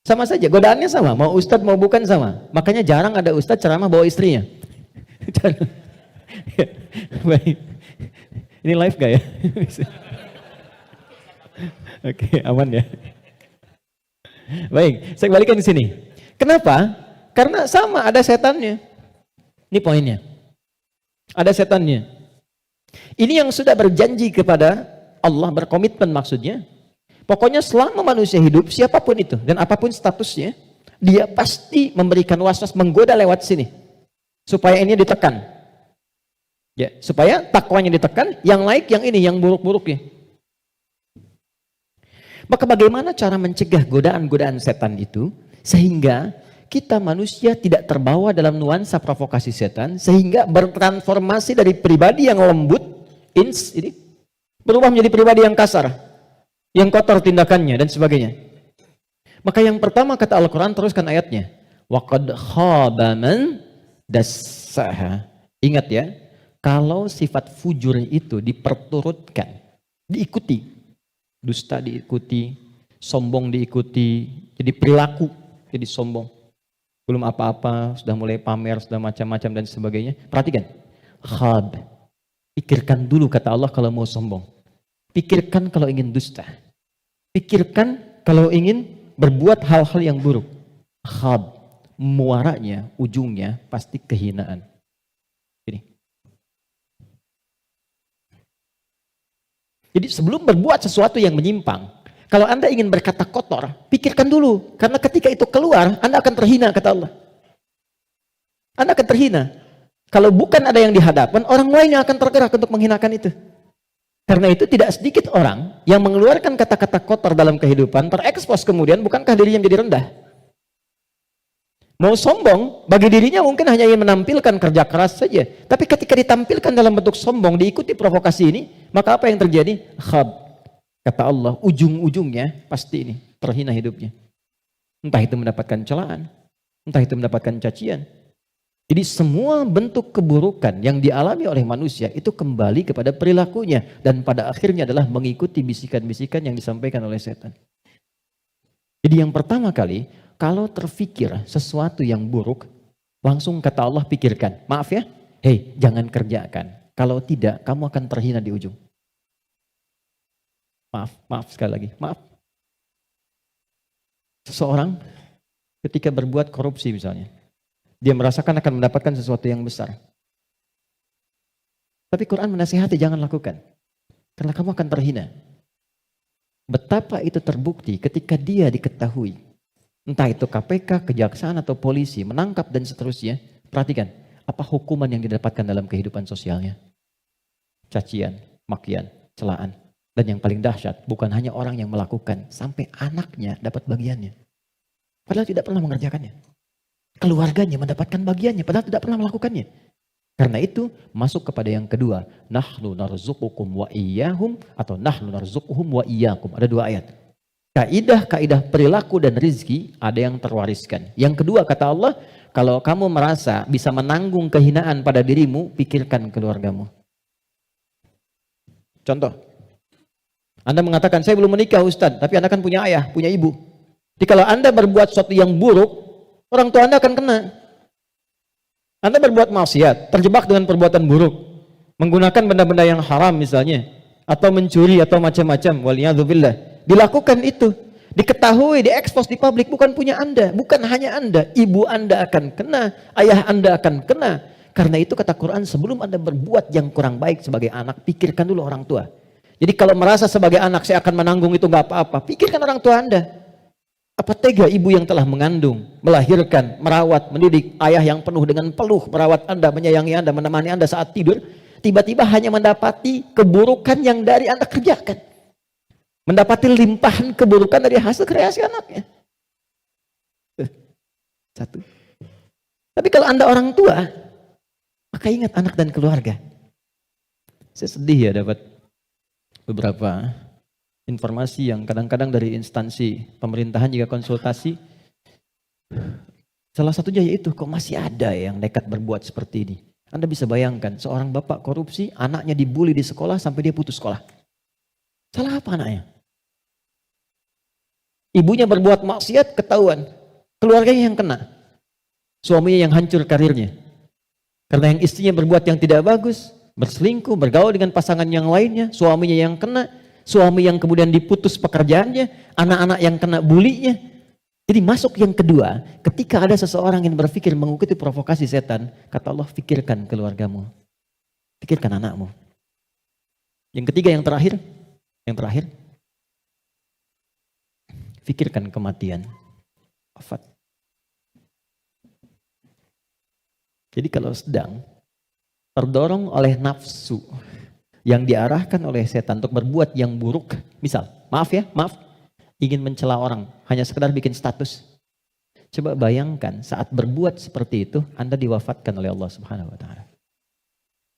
Sama saja, godaannya sama, mau Ustadz mau bukan sama. Makanya jarang ada Ustadz ceramah bawa istrinya. Baik. Ini live gak ya? Oke, aman ya. Baik, saya kembalikan di sini. Kenapa? Karena sama, ada setannya. Ini poinnya. Ada setannya. Ini yang sudah berjanji kepada Allah, berkomitmen maksudnya. Pokoknya selama manusia hidup, siapapun itu dan apapun statusnya, dia pasti memberikan waswas, menggoda lewat sini supaya ini ditekan. Ya, supaya takwanya ditekan, yang naik yang ini, yang buruk-buruknya. Maka bagaimana cara mencegah godaan-godaan setan itu sehingga kita manusia tidak terbawa dalam nuansa provokasi setan, sehingga bertransformasi dari pribadi yang lembut ini berubah menjadi pribadi yang kasar, yang kotor tindakannya dan sebagainya. Maka yang pertama kata Al-Quran, teruskan ayatnya, waqad khaba man dassaha. Ingat ya, kalau sifat fujur itu diperturutkan, diikuti, dusta diikuti, sombong diikuti, jadi perilaku, jadi sombong. Belum apa-apa, sudah mulai pamer, sudah macam-macam dan sebagainya. Perhatikan, khab. Pikirkan dulu kata Allah kalau mau sombong. Pikirkan kalau ingin dusta. Pikirkan kalau ingin berbuat hal-hal yang buruk. Khab. Muaranya, ujungnya pasti kehinaan. Ini. Jadi sebelum berbuat sesuatu yang menyimpang, kalau Anda ingin berkata kotor, pikirkan dulu. Karena ketika itu keluar, Anda akan terhina, kata Allah. Anda akan terhina. Kalau bukan ada yang di hadapan, orang lain yang akan tergerak untuk menghinakan itu. Karena itu tidak sedikit orang yang mengeluarkan kata-kata kotor dalam kehidupan, terekspos kemudian, bukankah dirinya menjadi rendah? Mau sombong, bagi dirinya mungkin hanya ingin menampilkan kerja keras saja. Tapi ketika ditampilkan dalam bentuk sombong, diikuti provokasi ini, maka apa yang terjadi? Khab. Kata Allah, ujung-ujungnya pasti ini, terhina hidupnya. Entah itu mendapatkan celaan, entah itu mendapatkan cacian. Jadi semua bentuk keburukan yang dialami oleh manusia itu kembali kepada perilakunya. Dan pada akhirnya adalah mengikuti bisikan-bisikan yang disampaikan oleh setan. Jadi yang pertama kali, kalau terfikir sesuatu yang buruk, langsung kata Allah pikirkan. Maaf ya, hei jangan kerjakan. Kalau tidak, kamu akan terhina di ujung. Maaf sekali lagi, maaf. Seseorang ketika berbuat korupsi misalnya, dia merasakan akan mendapatkan sesuatu yang besar. Tapi Quran menasihati jangan lakukan. Karena kamu akan terhina. Betapa itu terbukti ketika dia diketahui. Entah itu KPK, kejaksaan atau polisi, menangkap dan seterusnya. Perhatikan, apa hukuman yang didapatkan dalam kehidupan sosialnya? Cacian, makian, celaan. Dan yang paling dahsyat, bukan hanya orang yang melakukan, sampai anaknya dapat bagiannya. Padahal tidak pernah mengerjakannya. Keluarganya mendapatkan bagiannya, padahal tidak pernah melakukannya. Karena itu, masuk kepada yang kedua. Nahnu narzuqukum wa iyyahum, atau nahnu narzuquhum wa iyyakum. Ada dua ayat. Kaidah perilaku dan rizki ada yang terwariskan. Yang kedua kata Allah, kalau kamu merasa bisa menanggung kehinaan pada dirimu, pikirkan keluargamu. Contoh, Anda mengatakan, saya belum menikah Ustadz, tapi Anda kan punya ayah, punya ibu. Jadi kalau Anda berbuat sesuatu yang buruk, orang tua Anda akan kena. Anda berbuat maksiat, terjebak dengan perbuatan buruk, menggunakan benda-benda yang haram misalnya, atau mencuri atau macam-macam, waliyadzubillah. Dilakukan itu, diketahui, diekspos di publik, bukan punya Anda, bukan hanya Anda, ibu Anda akan kena, ayah Anda akan kena. Karena itu kata Quran, sebelum Anda berbuat yang kurang baik sebagai anak, pikirkan dulu orang tua. Jadi kalau merasa sebagai anak saya akan menanggung itu nggak apa-apa, pikirkan orang tua Anda. Apa tega ibu yang telah mengandung, melahirkan, merawat, mendidik, ayah yang penuh dengan peluh, merawat Anda, menyayangi Anda, menemani Anda saat tidur, tiba-tiba hanya mendapati keburukan yang dari Anda kerjakan. Mendapati limpahan keburukan dari hasil kreasi anaknya. Satu. Tapi kalau Anda orang tua, maka ingat anak dan keluarga. Saya sedih ya dapat beberapa informasi yang kadang-kadang dari instansi pemerintahan juga konsultasi. Salah satunya yaitu kok masih ada yang nekat berbuat seperti ini. Anda bisa bayangkan seorang bapak korupsi, anaknya dibully di sekolah sampai dia putus sekolah. Salah apa anaknya? Ibunya berbuat maksiat, ketahuan. Keluarganya yang kena. Suaminya yang hancur karirnya. Karena yang istrinya berbuat yang tidak bagus, berselingkuh, bergaul dengan pasangan yang lainnya, suaminya yang kena, suami yang kemudian diputus pekerjaannya, anak-anak yang kena bulinya. Jadi masuk yang kedua, ketika ada seseorang yang berpikir mengikuti provokasi setan, kata Allah, pikirkan keluargamu, pikirkan anakmu. Yang ketiga, yang terakhir, pikirkan kematian, wafat. Jadi kalau sedang terdorong oleh nafsu yang diarahkan oleh setan untuk berbuat yang buruk, misal, maaf, ingin mencela orang, hanya sekedar bikin status. Coba bayangkan saat berbuat seperti itu, Anda diwafatkan oleh Allah Subhanahu wa Ta'ala.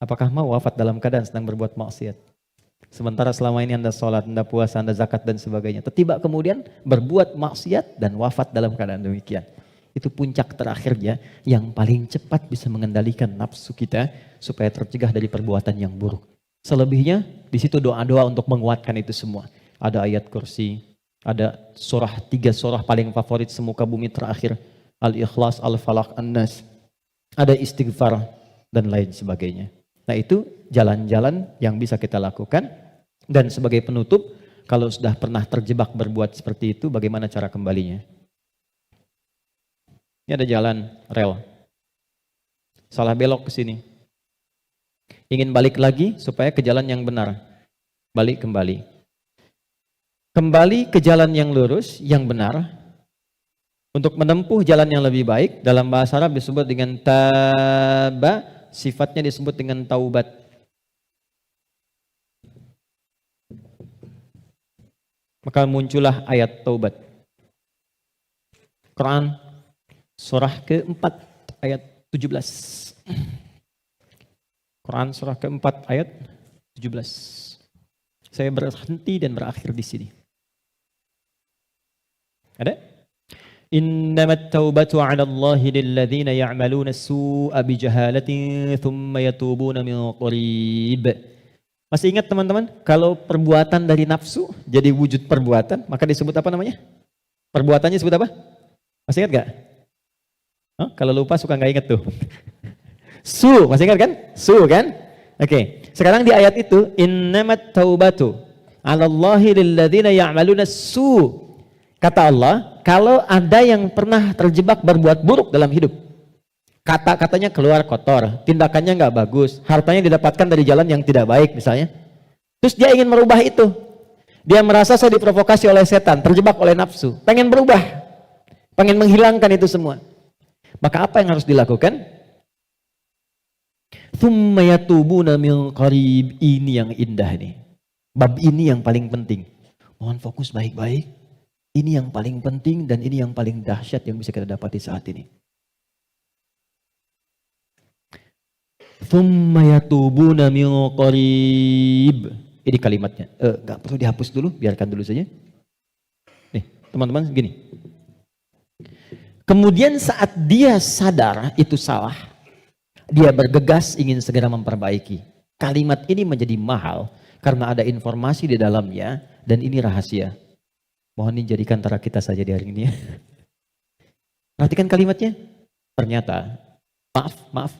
Apakah mau wafat dalam keadaan sedang berbuat maksiat? Sementara selama ini Anda sholat, Anda puasa, Anda zakat dan sebagainya. Tiba kemudian berbuat maksiat dan wafat dalam keadaan demikian. Itu puncak terakhirnya yang paling cepat bisa mengendalikan nafsu kita supaya tercegah dari perbuatan yang buruk. Selebihnya di situ doa-doa untuk menguatkan itu semua. Ada ayat kursi, ada tiga surah paling favorit semuka bumi terakhir, Al-Ikhlas, Al-Falaq, An-Nas. Ada istighfar dan lain sebagainya. Nah itu jalan-jalan yang bisa kita lakukan. Dan sebagai penutup, kalau sudah pernah terjebak berbuat seperti itu, bagaimana cara kembalinya? Ini ada jalan rel. Salah belok ke sini. Ingin balik lagi supaya ke jalan yang benar. Balik kembali. Kembali ke jalan yang lurus, yang benar. Untuk menempuh jalan yang lebih baik, dalam bahasa Arab disebut dengan taba, sifatnya disebut dengan taubat. Maka muncullah ayat taubat. Quran surah ke-4 ayat 17. Quran surah ke-4 ayat 17. Saya berhenti dan berakhir di sini. Ada? Innamat taubatu 'ala Allahi lilladzina ya'maluna as-su'a bijahalatin thumma yatubuna min qarib. Masih ingat teman-teman? Kalau perbuatan dari nafsu jadi wujud perbuatan, maka disebut apa namanya? Perbuatannya disebut apa? Masih ingat gak? Kalau lupa suka nggak inget tuh. Masih ingat kan? Kan? Oke, sekarang di ayat itu innamat taubatu 'alallahi lilladzina ya'maluna su. Kata Allah, kalau ada yang pernah terjebak berbuat buruk dalam hidup, kata-katanya keluar kotor, tindakannya nggak bagus, hartanya didapatkan dari jalan yang tidak baik misalnya, terus dia ingin merubah itu, dia merasa saya diprovokasi oleh setan, terjebak oleh nafsu, pengen berubah, pengen menghilangkan itu semua, maka apa yang harus dilakukan? Tsumma yatubuna min qarib. Ini yang indah nih. Bab ini yang paling penting. Mohon fokus baik-baik. Ini yang paling penting dan ini yang paling dahsyat yang bisa kita dapati saat ini. Tsumma yatubuna min qarib. Ini kalimatnya. Enggak perlu dihapus dulu, biarkan dulu saja. Nih, teman-teman gini. Kemudian saat dia sadar itu salah, dia bergegas ingin segera memperbaiki. Kalimat ini menjadi mahal karena ada informasi di dalamnya dan ini rahasia. Mohon dijadikan antara kita saja di hari ini ya. Perhatikan kalimatnya. Ternyata, maaf,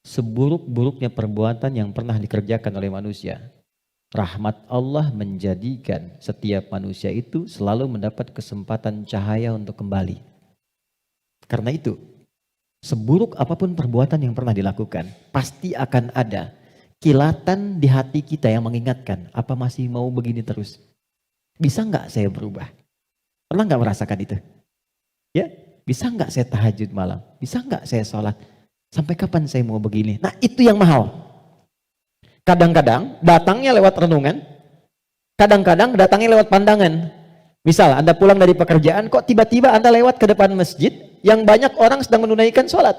seburuk-buruknya perbuatan yang pernah dikerjakan oleh manusia, rahmat Allah menjadikan setiap manusia itu selalu mendapat kesempatan cahaya untuk kembali. Karena itu, seburuk apapun perbuatan yang pernah dilakukan, pasti akan ada kilatan di hati kita yang mengingatkan, apa masih mau begini terus? Bisa nggak saya berubah? Pernah nggak merasakan itu? Ya, bisa nggak saya tahajud malam? Bisa nggak saya sholat? Sampai kapan saya mau begini? Nah itu yang mahal. Kadang-kadang datangnya lewat renungan, kadang-kadang datangnya lewat pandangan. Misal Anda pulang dari pekerjaan, kok tiba-tiba Anda lewat ke depan masjid yang banyak orang sedang menunaikan sholat.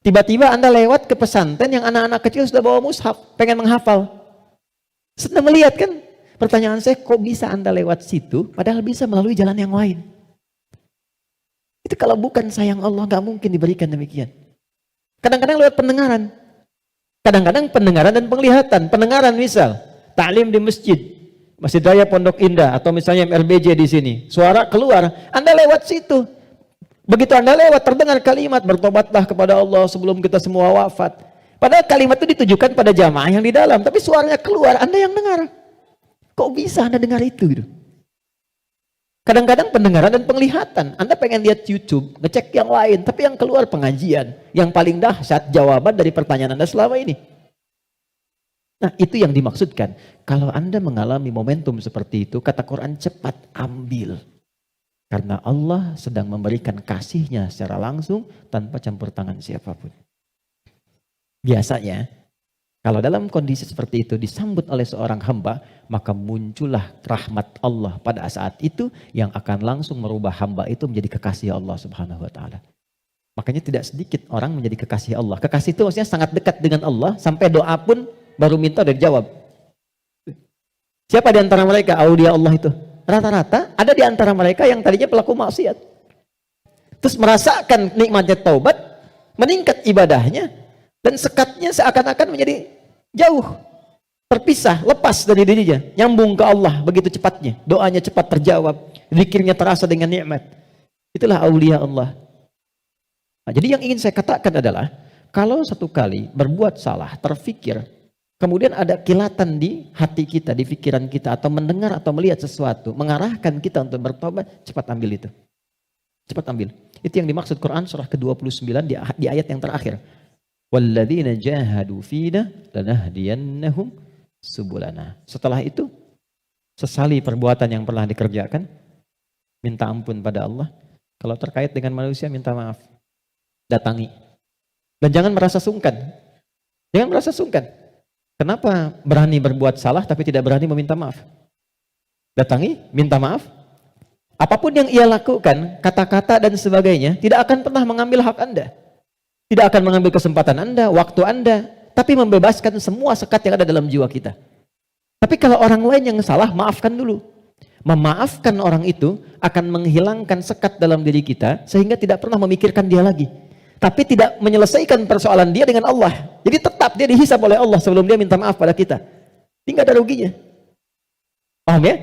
Tiba-tiba Anda lewat ke pesantren yang anak-anak kecil sudah bawa mushaf, pengen menghafal. Sedang melihat kan? Pertanyaan saya, kok bisa Anda lewat situ, padahal bisa melalui jalan yang lain? Itu kalau bukan sayang Allah, gak mungkin diberikan demikian. Kadang-kadang lewat pendengaran. Kadang-kadang pendengaran dan penglihatan. Pendengaran misal, ta'lim di masjid, Masjid Raya Pondok Indah, atau misalnya MRBJ di sini. Suara keluar, Anda lewat situ. Begitu Anda lewat, terdengar kalimat, bertobatlah kepada Allah sebelum kita semua wafat. Padahal kalimat itu ditujukan pada jamaah yang di dalam, tapi suaranya keluar, Anda yang dengar. Kok bisa Anda dengar itu gitu? Kadang-kadang pendengaran dan penglihatan. Anda pengen lihat YouTube, ngecek yang lain, tapi yang keluar pengajian. Yang paling dahsyat jawaban dari pertanyaan Anda selama ini. Nah itu yang dimaksudkan. Kalau Anda mengalami momentum seperti itu, kata Quran cepat ambil. Karena Allah sedang memberikan kasihnya secara langsung tanpa campur tangan siapapun. Biasanya, kalau dalam kondisi seperti itu disambut oleh seorang hamba, maka muncullah rahmat Allah pada saat itu yang akan langsung merubah hamba itu menjadi kekasih Allah Subhanahu wa Ta'ala. Makanya tidak sedikit orang menjadi kekasih Allah. Kekasih itu maksudnya sangat dekat dengan Allah, sampai doa pun baru minta udah dijawab. Siapa di antara mereka aulia Allah itu? Rata-rata ada di antara mereka yang tadinya pelaku maksiat. Terus merasakan nikmatnya taubat, meningkat ibadahnya, dan sekatnya seakan-akan menjadi jauh, terpisah, lepas dari dirinya, nyambung ke Allah begitu cepatnya. Doanya cepat terjawab, zikirnya terasa dengan nikmat. Itulah aulia Allah. Nah, jadi yang ingin saya katakan adalah, kalau satu kali berbuat salah, terfikir, kemudian ada kilatan di hati kita, di pikiran kita, atau mendengar atau melihat sesuatu, mengarahkan kita untuk bertobat, cepat ambil itu. Cepat ambil. Itu yang dimaksud Quran surah ke-29 di ayat yang terakhir. وَالَّذِينَ جَاهَدُوا فِينَا لَنَهْدِيَنَّهُمْ سُبُلَنَا. Setelah itu, sesali perbuatan yang pernah dikerjakan, minta ampun pada Allah. Kalau terkait dengan manusia, minta maaf. Datangi. Dan jangan merasa sungkan. Jangan merasa sungkan. Kenapa berani berbuat salah tapi tidak berani meminta maaf? Datangi, minta maaf. Apapun yang ia lakukan, kata-kata dan sebagainya, tidak akan pernah mengambil hak Anda. Tidak akan mengambil kesempatan Anda, waktu Anda, tapi membebaskan semua sekat yang ada dalam jiwa kita. Tapi kalau orang lain yang salah, maafkan dulu. Memaafkan orang itu akan menghilangkan sekat dalam diri kita, sehingga tidak pernah memikirkan dia lagi. Tapi tidak menyelesaikan persoalan dia dengan Allah. Jadi tetap dia dihisab oleh Allah sebelum dia minta maaf pada kita. Tinggal ada ruginya. Paham ya?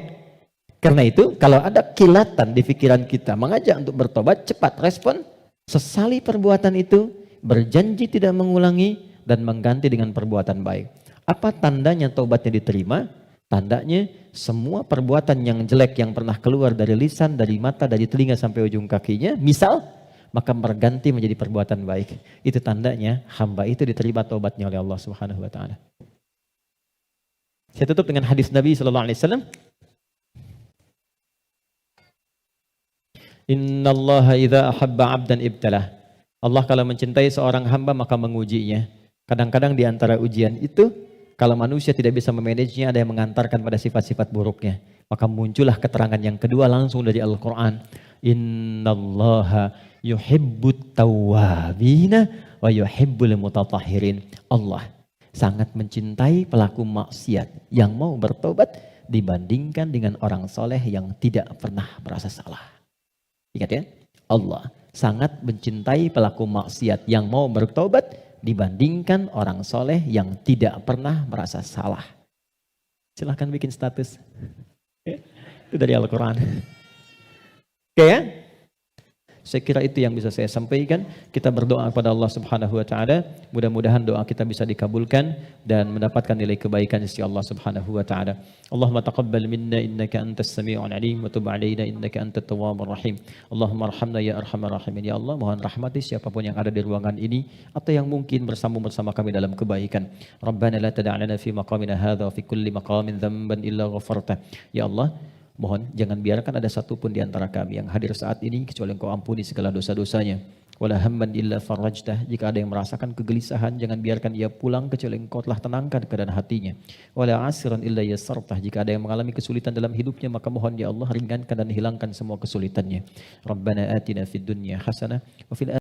Karena itu kalau ada kilatan di pikiran kita mengajak untuk bertobat, cepat respon, sesali perbuatan itu, berjanji tidak mengulangi, dan mengganti dengan perbuatan baik. Apa tandanya taubatnya diterima? Tandanya semua perbuatan yang jelek yang pernah keluar dari lisan, dari mata, dari telinga sampai ujung kakinya, misal, maka berganti menjadi perbuatan baik. Itu tandanya hamba itu diterima taubatnya oleh Allah Subhanahu wa taala. Saya tutup dengan hadis Nabi sallallahu alaihi wasallam. Innallaha idza ahabba 'abdan ibtalah. Allah kalau mencintai seorang hamba maka mengujinya. Kadang-kadang di antara ujian itu, kalau manusia tidak bisa memanagenya, ada yang mengantarkan pada sifat-sifat buruknya. Maka muncullah keterangan yang kedua langsung dari Al-Quran. Innallaha yuhibbut tawwabina wa yuhibbul mutatahhirin. Allah sangat mencintai pelaku maksiat yang mau bertobat dibandingkan dengan orang soleh yang tidak pernah merasa salah. Ingat ya, Allah sangat mencintai pelaku maksiat yang mau bertobat dibandingkan orang soleh yang tidak pernah merasa salah. Silahkan bikin status. Itu dari Al-Quran. Oke ya? Saya kira itu yang bisa saya sampaikan. Kita berdoa kepada Allah Subhanahu wa taala, mudah-mudahan doa kita bisa dikabulkan dan mendapatkan nilai kebaikan sisi Allah Subhanahu wa taala. Allahumma taqabbal minna innaka antas sami'ul alim wa tub 'alaina innaka antat tawwabur rahim. Allahumma arhamna ya arhamar rahimin. Ya Allah, mohon rahmati siapapun yang ada di ruangan ini atau yang mungkin bersambung bersama kami dalam kebaikan. Rabbana la tada' lana fi maqamina hadza wa fi kulli maqamin dhanban illa ghafarta. Ya Allah, mohon jangan biarkan ada satupun di antara kami yang hadir saat ini kecuali Engkau ampuni segala dosa-dosanya. Wala hamman illa farajtah. Jika ada yang merasakan kegelisahan, jangan biarkan ia pulang kecuali Engkau telah tenangkan keadaan hatinya. Wala asiran illa yassartah. Jika ada yang mengalami kesulitan dalam hidupnya, maka mohon ya Allah ringankan dan hilangkan semua kesulitannya. Rabbana atina fid dunya hasanah wa fil